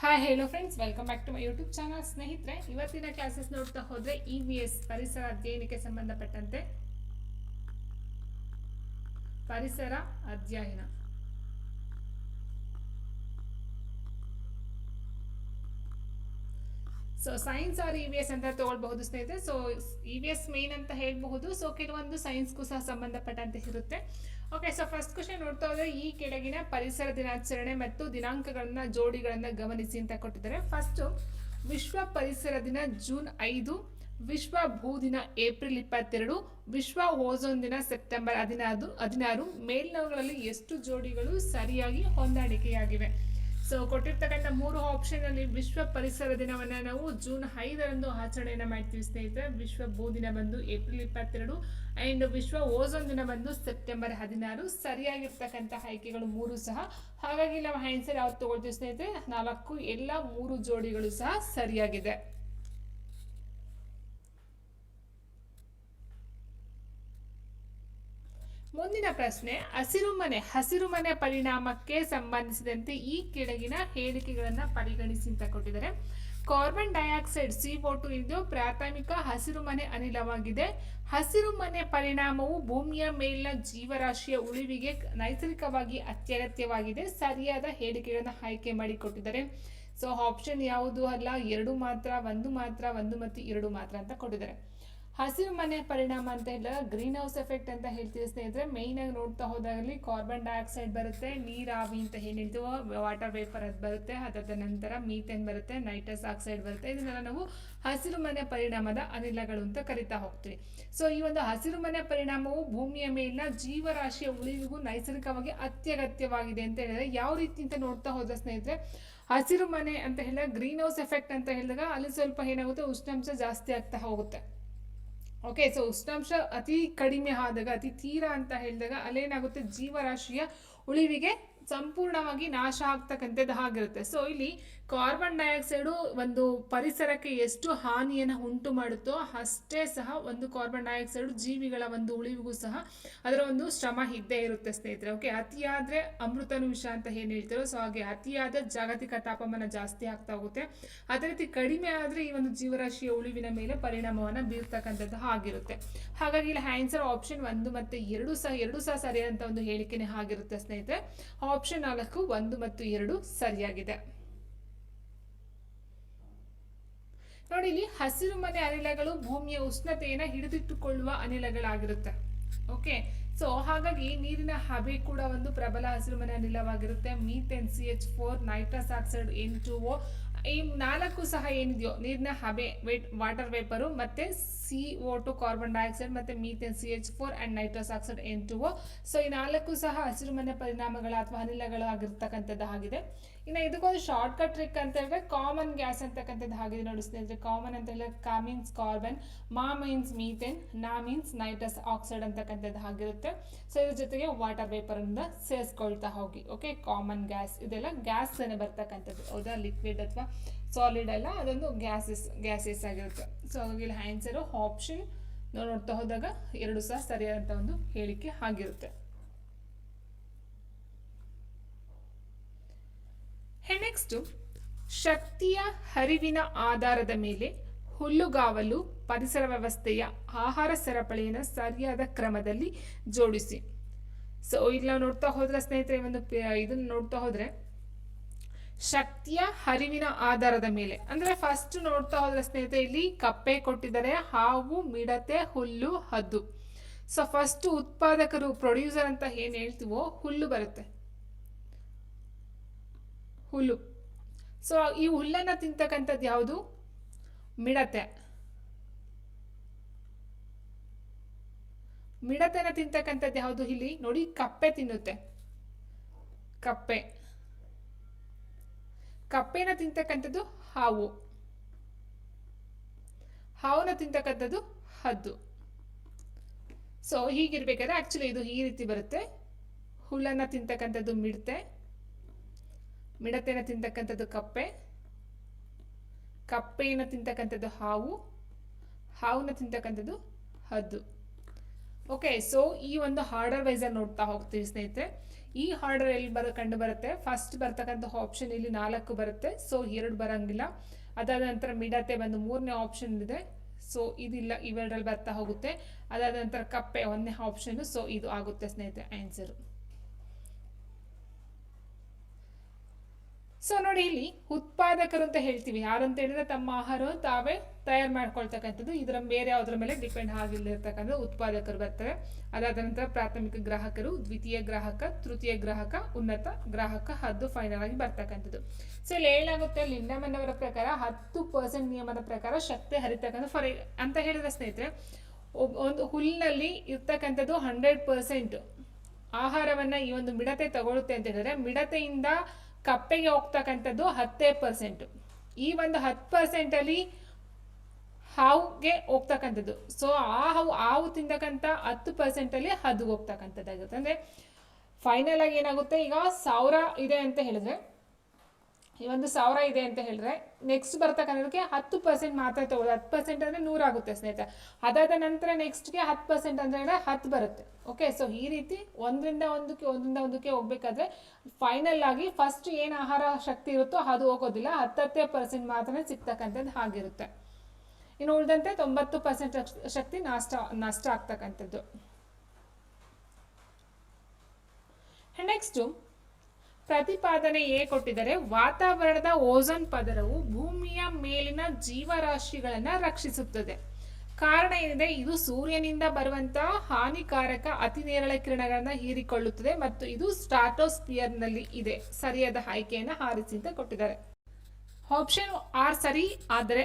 Hi hello friends, welcome back to my YouTube channel. ಸ್ನೇಹಿತರೆ, ಇವತ್ತಿನ classes ನೋಡ್ತಾ ಹೋದರೆ EVS ಪರಿಸರ ಅಧ್ಯಯನಕ್ಕೆ ಸಂಬಂಧಪಟ್ಟಂತೆ ಪರಿಸರ ಅಧ್ಯಯನ. ಸೊ ಸೈನ್ಸ್ ಆರ್ EVS ಅಂತ ತಗೊಳ್ಬಹುದು ಸ್ನೇಹಿತರೆ. ಸೊ EVS ಮೇನ್ ಅಂತ ಹೇಳಬಹುದು. ಸೊ ಕೆಲವೊಂದು ಸೈನ್ಸ್ಗೂ ಸಹ ಸಂಬಂಧಪಟ್ಟಂತೆ ಇರುತ್ತೆ. ಓಕೆ, ಸೊ ಫಸ್ಟ್ ಕ್ವಶನ್ ನೋಡ್ತಾ ಹೋದ್ರೆ, ಈ ಕೆಳಗಿನ ಪರಿಸರ ದಿನಾಚರಣೆ ಮತ್ತು ದಿನಾಂಕಗಳನ್ನ ಜೋಡಿಗಳನ್ನ ಗಮನಿಸಿ ಅಂತ ಕೊಟ್ಟಿದ್ದಾರೆ. ಫಸ್ಟ್, ವಿಶ್ವ ಪರಿಸರ ದಿನ ಜೂನ್ 5, ವಿಶ್ವ ಭೂ ದಿನ ಏಪ್ರಿಲ್ 22, ವಿಶ್ವ ಓಝೋನ್ ದಿನ ಸೆಪ್ಟೆಂಬರ್ 16. ಮೇಲ್ನವುಗಳಲ್ಲಿ ಎಷ್ಟು ಜೋಡಿಗಳು ಸರಿಯಾಗಿ ಹೊಂದಾಣಿಕೆಯಾಗಿವೆ? ಸೊ ಕೊಟ್ಟಿರ್ತಕ್ಕಂಥ 3 ಆಪ್ಷನ್ ಅಲ್ಲಿ ವಿಶ್ವ ಪರಿಸರ ದಿನವನ್ನ ನಾವು ಜೂನ್ 5ರಂದು ಆಚರಣೆಯನ್ನ ಮಾಡ್ತೀವಿ ಸ್ನೇಹಿತರೆ. ವಿಶ್ವ ಭೂ ದಿನ ಬಂದು ಏಪ್ರಿಲ್ 22 ಅಂಡ್ ವಿಶ್ವ ಓಝೋನ್ ದಿನ ಬಂದು ಸೆಪ್ಟೆಂಬರ್ 16. ಸರಿಯಾಗಿರ್ತಕ್ಕಂಥ ಆಯ್ಕೆಗಳು 3 ಸಹ. ಹಾಗಾಗಿ ನಾವು ಆನ್ಸರ್ ಯಾವ್ದು ತಗೊಳ್ತೀವಿ ಸ್ನೇಹಿತರೆ? 4, ಎಲ್ಲ 3 ಜೋಡಿಗಳು ಸಹ ಸರಿಯಾಗಿದೆ. ಮುಂದಿನ ಪ್ರಶ್ನೆ, ಹಸಿರುಮನೆ ಪರಿಣಾಮಕ್ಕೆ ಸಂಬಂಧಿಸಿದಂತೆ ಈ ಕೆಳಗಿನ ಹೇಳಿಕೆಗಳನ್ನು ಪರಿಗಣಿಸಿ ಅಂತ ಕೊಟ್ಟಿದ್ದಾರೆ. ಕಾರ್ಬನ್ ಡೈಆಕ್ಸೈಡ್ CO2 ಇದು ಪ್ರಾಥಮಿಕ ಹಸಿರುಮನೆ ಅನಿಲವಾಗಿದೆ. ಹಸಿರುಮನೆ ಪರಿಣಾಮವು ಭೂಮಿಯ ಮೇಲಿನ ಜೀವರಾಶಿಯ ಉಳಿವಿಗೆ ನೈಸರ್ಗಿಕವಾಗಿ ಅತ್ಯಗತ್ಯವಾಗಿದೆ. ಸರಿಯಾದ ಹೇಳಿಕೆಗಳನ್ನು ಆಯ್ಕೆ ಮಾಡಿ ಕೊಟ್ಟಿದ್ದಾರೆ. ಸೊ ಆಪ್ಷನ್ ಯಾವುದು ಅಲ್ಲ, 2 ಮಾತ್ರ, 1 ಮಾತ್ರ, 1 ಮತ್ತು 2 ಮಾತ್ರ ಅಂತ ಕೊಟ್ಟಿದ್ದಾರೆ. ಹಸಿರು ಮನೆ ಪರಿಣಾಮ ಅಂತ ಹೇಳಿದಾಗ ಗ್ರೀನ್ ಹೌಸ್ ಎಫೆಕ್ಟ್ ಅಂತ ಹೇಳ್ತೀವಿ ಸ್ನೇಹಿತರೆ. ಮೇಯ್ನ್ ಆಗಿ ನೋಡ್ತಾ ಹೋದಾಗಲಿ ಕಾರ್ಬನ್ ಡೈಆಕ್ಸೈಡ್ ಬರುತ್ತೆ, ನೀರಾವಿ ಅಂತ ಏನ್ ಹೇಳ್ತೀವೋ ವಾಟರ್ ವೇಪರ್ ಅದು ಬರುತ್ತೆ, ಅದಾದ ನಂತರ ಮೀಥೇನ್ ಬರುತ್ತೆ, ನೈಟ್ರಸ್ ಆಕ್ಸೈಡ್ ಬರುತ್ತೆ. ಇದನ್ನೆಲ್ಲ ನಾವು ಹಸಿರು ಮನೆ ಪರಿಣಾಮದ ಅನಿಲಗಳು ಅಂತ ಕರಿತಾ ಹೋಗ್ತೀವಿ. ಸೊ ಈ ಒಂದು ಹಸಿರು ಮನೆ ಪರಿಣಾಮವು ಭೂಮಿಯ ಮೇಲಿನ ಜೀವರಾಶಿಯ ಉಳಿವಿಗೂ ನೈಸರ್ಗಿಕವಾಗಿ ಅತ್ಯಗತ್ಯವಾಗಿದೆ ಅಂತ ಹೇಳಿದ್ರೆ ಯಾವ ರೀತಿ ಅಂತ ನೋಡ್ತಾ ಹೋದ ಸ್ನೇಹಿತರೆ, ಹಸಿರು ಮನೆ ಅಂತ ಹೇಳಿದಾಗ ಗ್ರೀನ್ ಹೌಸ್ ಎಫೆಕ್ಟ್ ಅಂತ ಹೇಳಿದಾಗ ಅಲ್ಲಿ ಸ್ವಲ್ಪ ಏನಾಗುತ್ತೆ, ಉಷ್ಣಾಂಶ ಜಾಸ್ತಿ ಆಗ್ತಾ ಹೋಗುತ್ತೆ. ಓಕೆ, ಸೊ ಉಷ್ಣಾಂಶ ಅತಿ ಕಡಿಮೆ ಆದಾಗ, ಅತಿ ತೀರ ಅಂತ ಹೇಳಿದಾಗ ಅಲ್ಲೇನಾಗುತ್ತೆ, ಜೀವರಾಶಿಯ ಉಳಿವಿಗೆ ಸಂಪೂರ್ಣವಾಗಿ ನಾಶ ಆಗ್ತಕ್ಕಂಥದ್ದು ಆಗಿರುತ್ತೆ. ಸೊ ಇಲ್ಲಿ ಕಾರ್ಬನ್ ಡೈಆಕ್ಸೈಡು ಒಂದು ಪರಿಸರಕ್ಕೆ ಎಷ್ಟು ಹಾನಿಯನ್ನು ಉಂಟು ಮಾಡುತ್ತೋ ಅಷ್ಟೇ ಸಹ ಒಂದು ಕಾರ್ಬನ್ ಡೈಆಕ್ಸೈಡ್ ಜೀವಿಗಳ ಒಂದು ಉಳಿವಿಗೂ ಸಹ ಅದರ ಒಂದು ಶ್ರಮ ಇದ್ದೇ ಇರುತ್ತೆ ಸ್ನೇಹಿತರೆ. ಓಕೆ, ಅತಿಯಾದರೆ ಅಮೃತನು ವಿಷ ಅಂತ ಏನು ಹೇಳ್ತಾರೋ, ಸೊ ಹಾಗೆ ಅತಿಯಾದ ಜಾಗತಿಕ ತಾಪಮಾನ ಜಾಸ್ತಿ ಆಗ್ತಾ ಹೋಗುತ್ತೆ. ಅದೇ ರೀತಿ ಕಡಿಮೆ ಆದರೆ ಈ ಒಂದು ಜೀವರಾಶಿಯ ಉಳಿವಿನ ಮೇಲೆ ಪರಿಣಾಮವನ್ನು ಬೀರ್ತಕ್ಕಂಥದ್ದು ಆಗಿರುತ್ತೆ. ಹಾಗಾಗಿ ಇಲ್ಲಿ ಆನ್ಸರ್ ಆಪ್ಷನ್ 1 ಮತ್ತು 2 ಸಹ ಸರಿಯಾದಂಥ ಒಂದು ಹೇಳಿಕೆನೇ ಆಗಿರುತ್ತೆ ಸ್ನೇಹಿತರೆ. ಆಪ್ಷನ್ 4, 1 ಮತ್ತು 2 ಸರಿಯಾಗಿದೆ. ನೋಡಿ, ಇಲ್ಲಿ ಹಸಿರು ಮನೆ ಅನಿಲಗಳು ಭೂಮಿಯ ಉಷ್ಣತೆಯನ್ನು ಹಿಡಿದಿಟ್ಟುಕೊಳ್ಳುವ ಅನಿಲಗಳಾಗಿರುತ್ತೆ. ಓಕೆ, ಸೊ ಹಾಗಾಗಿ ನೀರಿನ ಹಬೆ ಕೂಡ ಒಂದು ಪ್ರಬಲ ಹಸಿರುಮನೆ ಅನಿಲವಾಗಿರುತ್ತೆ. Methane CH4, nitrous oxide N2O, ಈ 4 ಸಹ ಏನಿದೆಯೋ ನೀರಿನ ಹಬೆ ವಾಟರ್ ವೇಪರು, ಮತ್ತೆ CO2 ಕಾರ್ಬನ್ ಡೈಆಕ್ಸೈಡ್, ಮತ್ತೆ methane CH4 and nitrous oxide N2O. So ಈ 4 ಸಹ ಹಸಿರುಮನೆ ಪರಿಣಾಮಗಳ ಅಥವಾ ಅನಿಲಗಳು ಆಗಿರ್ತಕ್ಕಂಥದ್ದು ಆಗಿದೆ. ಇನ್ನು ಇದಕ್ಕೊಂದು ಶಾರ್ಟ್ ಕಟ್ ಟ್ರಿಕ್ ಅಂತ ಹೇಳಿದ್ರೆ ಕಾಮನ್ ಗ್ಯಾಸ್ ಅಂತಕ್ಕಂಥದ್ದು ಆಗಿದೆ ನೋಡಿ ಸ್ನೇಹಿತರೆ. ಕಾಮನ್ ಅಂತ ಹೇಳಿದ್ರೆ ಕಾ ಮೀನ್ಸ್ ಕಾರ್ಬನ್, ಮಾ ಮೀನ್ಸ್ ಮೀಥೇನ್, ನಾ ಮೀನ್ಸ್ ನೈಟ್ರಸ್ ಆಕ್ಸೈಡ್ ಅಂತಕ್ಕಂಥದ್ದು ಆಗಿರುತ್ತೆ. ಸೊ ಇದ್ರ ಜೊತೆಗೆ ವಾಟರ್ ವೇಪರ್ ಇಂದ ಸೇರಿಸ್ಕೊಳ್ತಾ ಹೋಗಿ. ಓಕೆ, ಕಾಮನ್ ಗ್ಯಾಸ್ ಇದೆಲ್ಲ ಗ್ಯಾಸ್ ಬರ್ತಕ್ಕಂಥದ್ದು, ಹೌದಾ? ಲಿಕ್ವಿಡ್ ಅಥವಾ ಸಾಲಿಡ್ ಅಲ್ಲ, ಅದೊಂದು ಗ್ಯಾಸಸ್ ಆಗಿರುತ್ತೆ. ಸೊ ಇಲ್ಲಿ ಆನ್ಸರು ಆಪ್ಷನ್ ನೋಡ್ತಾ ಹೋದಾಗ 2 ಸಹ ಸರಿಯಾದಂಥ ಒಂದು ಹೇಳಿಕೆ ಆಗಿರುತ್ತೆ. ನೆಕ್ಸ್ಟ್, ಶಕ್ತಿಯ ಹರಿವಿನ ಆಧಾರದ ಮೇಲೆ ಹುಲ್ಲುಗಾವಲು ಪರಿಸರ ವ್ಯವಸ್ಥೆಯ ಆಹಾರ ಸರಪಳಿಯನ್ನು ಸರಿಯಾದ ಕ್ರಮದಲ್ಲಿ ಜೋಡಿಸಿ. ಸೊ ಇಲ್ಲಿ ನಾವು ನೋಡ್ತಾ ಹೋದ್ರೆ ಸ್ನೇಹಿತರೆ, ಒಂದು ಇದನ್ನ ನೋಡ್ತಾ ಹೋದ್ರೆ ಶಕ್ತಿಯ ಹರಿವಿನ ಆಧಾರದ ಮೇಲೆ ಅಂದ್ರೆ ಫಸ್ಟ್ ನೋಡ್ತಾ ಹೋದ್ರೆ ಸ್ನೇಹಿತರೆ, ಇಲ್ಲಿ ಕಪ್ಪೆ ಕೊಟ್ಟಿದ್ದಾರೆ, ಹಾವು, ಮಿಡತೆ, ಹುಲ್ಲು, ಹದ್ದು. ಸೊ ಫಸ್ಟ್ ಉತ್ಪಾದಕರು, ಪ್ರೊಡ್ಯೂಸರ್ ಅಂತ ಏನ್ ಹೇಳ್ತೀವೋ ಹುಲ್ಲು ಬರುತ್ತೆ, ಹುಲ್ಲು. ಸೊ ಈ ಹುಲ್ಲನ್ನ ತಿಂತಕ್ಕಂಥದ್ದು ಯಾವುದು? ಮಿಡತೆ. ಮಿಡತೆನ ತಿಂತಕ್ಕಂಥದ್ದು ಯಾವುದು? ಇಲ್ಲಿ ನೋಡಿ, ಕಪ್ಪೆ ತಿನ್ನುತ್ತೆ. ಕಪ್ಪೆನ ತಿಂತಕ್ಕಂಥದ್ದು ಹಾವು, ಹಾವನ್ನ ತಿಂತಕ್ಕಂಥದ್ದು ಹದ್ದು. ಸೊ ಹೀಗಿರ್ಬೇಕಾದ್ರೆ ಆಕ್ಚುಲಿ ಇದು ಈ ರೀತಿ ಬರುತ್ತೆ. ಹುಲ್ಲನ್ನ ತಿಂತಕ್ಕಂಥದ್ದು ಮಿಡತೆ, ಮಿಡತೆನ ತಿಂತಕ್ಕಂಥದ್ದು ಕಪ್ಪೆ, ಕಪ್ಪೆಯನ್ನು ತಿಂತಕ್ಕಂಥದ್ದು ಹಾವು, ಹಾವನ್ನ ತಿಂತಕ್ಕಂಥದ್ದು ಹದ್ದು. ಓಕೆ, ಸೊ ಈ ಒಂದು ಆರ್ಡರ್ ವೈಸಲ್ಲಿ ನೋಡ್ತಾ ಹೋಗ್ತೀವಿ ಸ್ನೇಹಿತರೆ. ಈ ಆರ್ಡರ್ ಎಲ್ಲಿ ಕಂಡು ಬರುತ್ತೆ, ಫಸ್ಟ್ ಬರ್ತಕ್ಕಂಥ ಆಪ್ಷನ್ ಇಲ್ಲಿ 4 ಬರುತ್ತೆ, ಸೊ 2 ಬರಂಗಿಲ್ಲ. ಅದಾದ ನಂತರ ಮಿಡತೆ ಬಂದು 3ನೇ ಆಪ್ಷನ್ ಇದೆ, ಸೊ ಇದಿಲ್ಲ, ಇವೆರಡರಲ್ಲಿ ಬರ್ತಾ ಹೋಗುತ್ತೆ. ಅದಾದ ನಂತರ ಕಪ್ಪೆ 1ನೇ ಆಪ್ಷನ್, ಸೊ ಇದು ಆಗುತ್ತೆ ಸ್ನೇಹಿತರೆ ಆನ್ಸರ್. ಸೊ ನೋಡಿ, ಇಲ್ಲಿ ಉತ್ಪಾದಕರು ಅಂತ ಹೇಳ್ತೀವಿ. ಯಾರು ಅಂತ ಹೇಳಿದ್ರೆ ತಮ್ಮ ಆಹಾರ ತಾವೇ ತಯಾರು ಮಾಡ್ಕೊಳ್ತಕ್ಕಂಥದ್ದು, ಇದರ ಬೇರೆ ಯಾವುದರ ಮೇಲೆ ಡಿಪೆಂಡ್ ಆಗಿರ್ತಕ್ಕಂಥ ಉತ್ಪಾದಕರು ಬರ್ತಾರೆ. ಅದಾದ ನಂತರ ಪ್ರಾಥಮಿಕ ಗ್ರಾಹಕರು, ದ್ವಿತೀಯ ಗ್ರಾಹಕ, ತೃತೀಯ ಗ್ರಾಹಕ, ಉನ್ನತ ಗ್ರಾಹಕ, ಅದು ಫೈನಲ್ ಆಗಿ ಬರ್ತಕ್ಕಂಥದ್ದು. ಸೊ ಇಲ್ಲಿ ಏನಾಗುತ್ತೆ, ಲಿಂಡಮನ್ ಅವರ ಪ್ರಕಾರ 10% ನಿಯಮದ ಪ್ರಕಾರ ಶಕ್ತಿ ಹರಿತಕ್ಕಂಥ ಅಂತ ಹೇಳಿದ್ರೆ ಸ್ನೇಹಿತರೆ, ಒಂದು ಹುಲ್ಲಿನಲ್ಲಿ ಇರ್ತಕ್ಕಂಥದ್ದು 100% ಆಹಾರವನ್ನ ಈ ಒಂದು ಮಿಡತೆ ತಗೊಳುತ್ತೆ ಅಂತ ಹೇಳಿದ್ರೆ, ಮಿಡತೆಯಿಂದ ಕಪ್ಪೆಗೆ ಹೋಗ್ತಕ್ಕಂಥದ್ದು 10%. ಈ ಒಂದು 10% ಅಲ್ಲಿ ಹಾವುಗೆ ಹೋಗ್ತಕ್ಕಂಥದ್ದು. ಸೊ ಹಾವು ತಿಂತಕ್ಕಂಥ 10% ಅಲ್ಲಿ ಹದ್ದು ಹೋಗ್ತಕ್ಕಂಥದ್ದಾಗುತ್ತೆ. ಅಂದ್ರೆ ಫೈನಲ್ ಆಗಿ ಏನಾಗುತ್ತೆ, ಈಗ 1000 ಇದೆ ಅಂತ ಹೇಳಿದ್ರೆ, ಈ ಒಂದು 1000 ಇದೆ ಅಂತ ಹೇಳಿದ್ರೆ, ನೆಕ್ಸ್ಟ್ ಬರ್ತಕ್ಕಂಥದಕ್ಕೆ 10% ಮಾತ್ರ ತಗೊಳ್ಳೋದು. 10% ಅಂದರೆ 100 ಆಗುತ್ತೆ ಸ್ನೇಹಿತರೆ. ಅದಾದ ನಂತರ ನೆಕ್ಸ್ಟ್ಗೆ 10% ಅಂತ ಹೇಳಿದ್ರೆ 10 ಬರುತ್ತೆ. ಓಕೆ, ಸೊ ಈ ರೀತಿ ಒಂದರಿಂದ ಒಂದಕ್ಕೆ ಹೋಗ್ಬೇಕಾದ್ರೆ ಫೈನಲ್ ಆಗಿ ಫಸ್ಟ್ ಏನು ಆಹಾರ ಶಕ್ತಿ ಇರುತ್ತೋ ಅದು ಹೋಗೋದಿಲ್ಲ, 10% ಮಾತ್ರ ಸಿಗ್ತಕ್ಕಂಥದ್ದು ಆಗಿರುತ್ತೆ. ಇನ್ನು ಉಳಿದಂತೆ 90% ಶಕ್ತಿ ನಷ್ಟ ಆಗ್ತಕ್ಕಂಥದ್ದು. ನೆಕ್ಸ್ಟು ಪ್ರತಿಪಾದನೆ ಕೊಟ್ಟಿದ್ದಾರೆ, ವಾತಾವರಣದ ಓಝೋನ್ ಪದರವು ಭೂಮಿಯ ಮೇಲಿನ ಜೀವರಾಶಿಗಳನ್ನ ರಕ್ಷಿಸುತ್ತದೆ. ಕಾರಣ ಏನಿದೆ, ಇದು ಸೂರ್ಯನಿಂದ ಬರುವಂತಹ ಹಾನಿಕಾರಕ ಅತಿ ನೇರಳೆ ಕಿರಣಗಳನ್ನ ಹೀರಿಕೊಳ್ಳುತ್ತದೆ ಮತ್ತು ಇದು ಸ್ಟ್ರಾಟೋಸ್ಫಿಯರ್ ನಲ್ಲಿ ಇದೆ. ಸರಿಯಾದ ಆಯ್ಕೆಯನ್ನ ಆರಿಸಿ ಅಂತ ಕೊಟ್ಟಿದ್ದಾರೆ. ಆಪ್ಷನ್ ಆರ್ ಸರಿ ಆದರೆ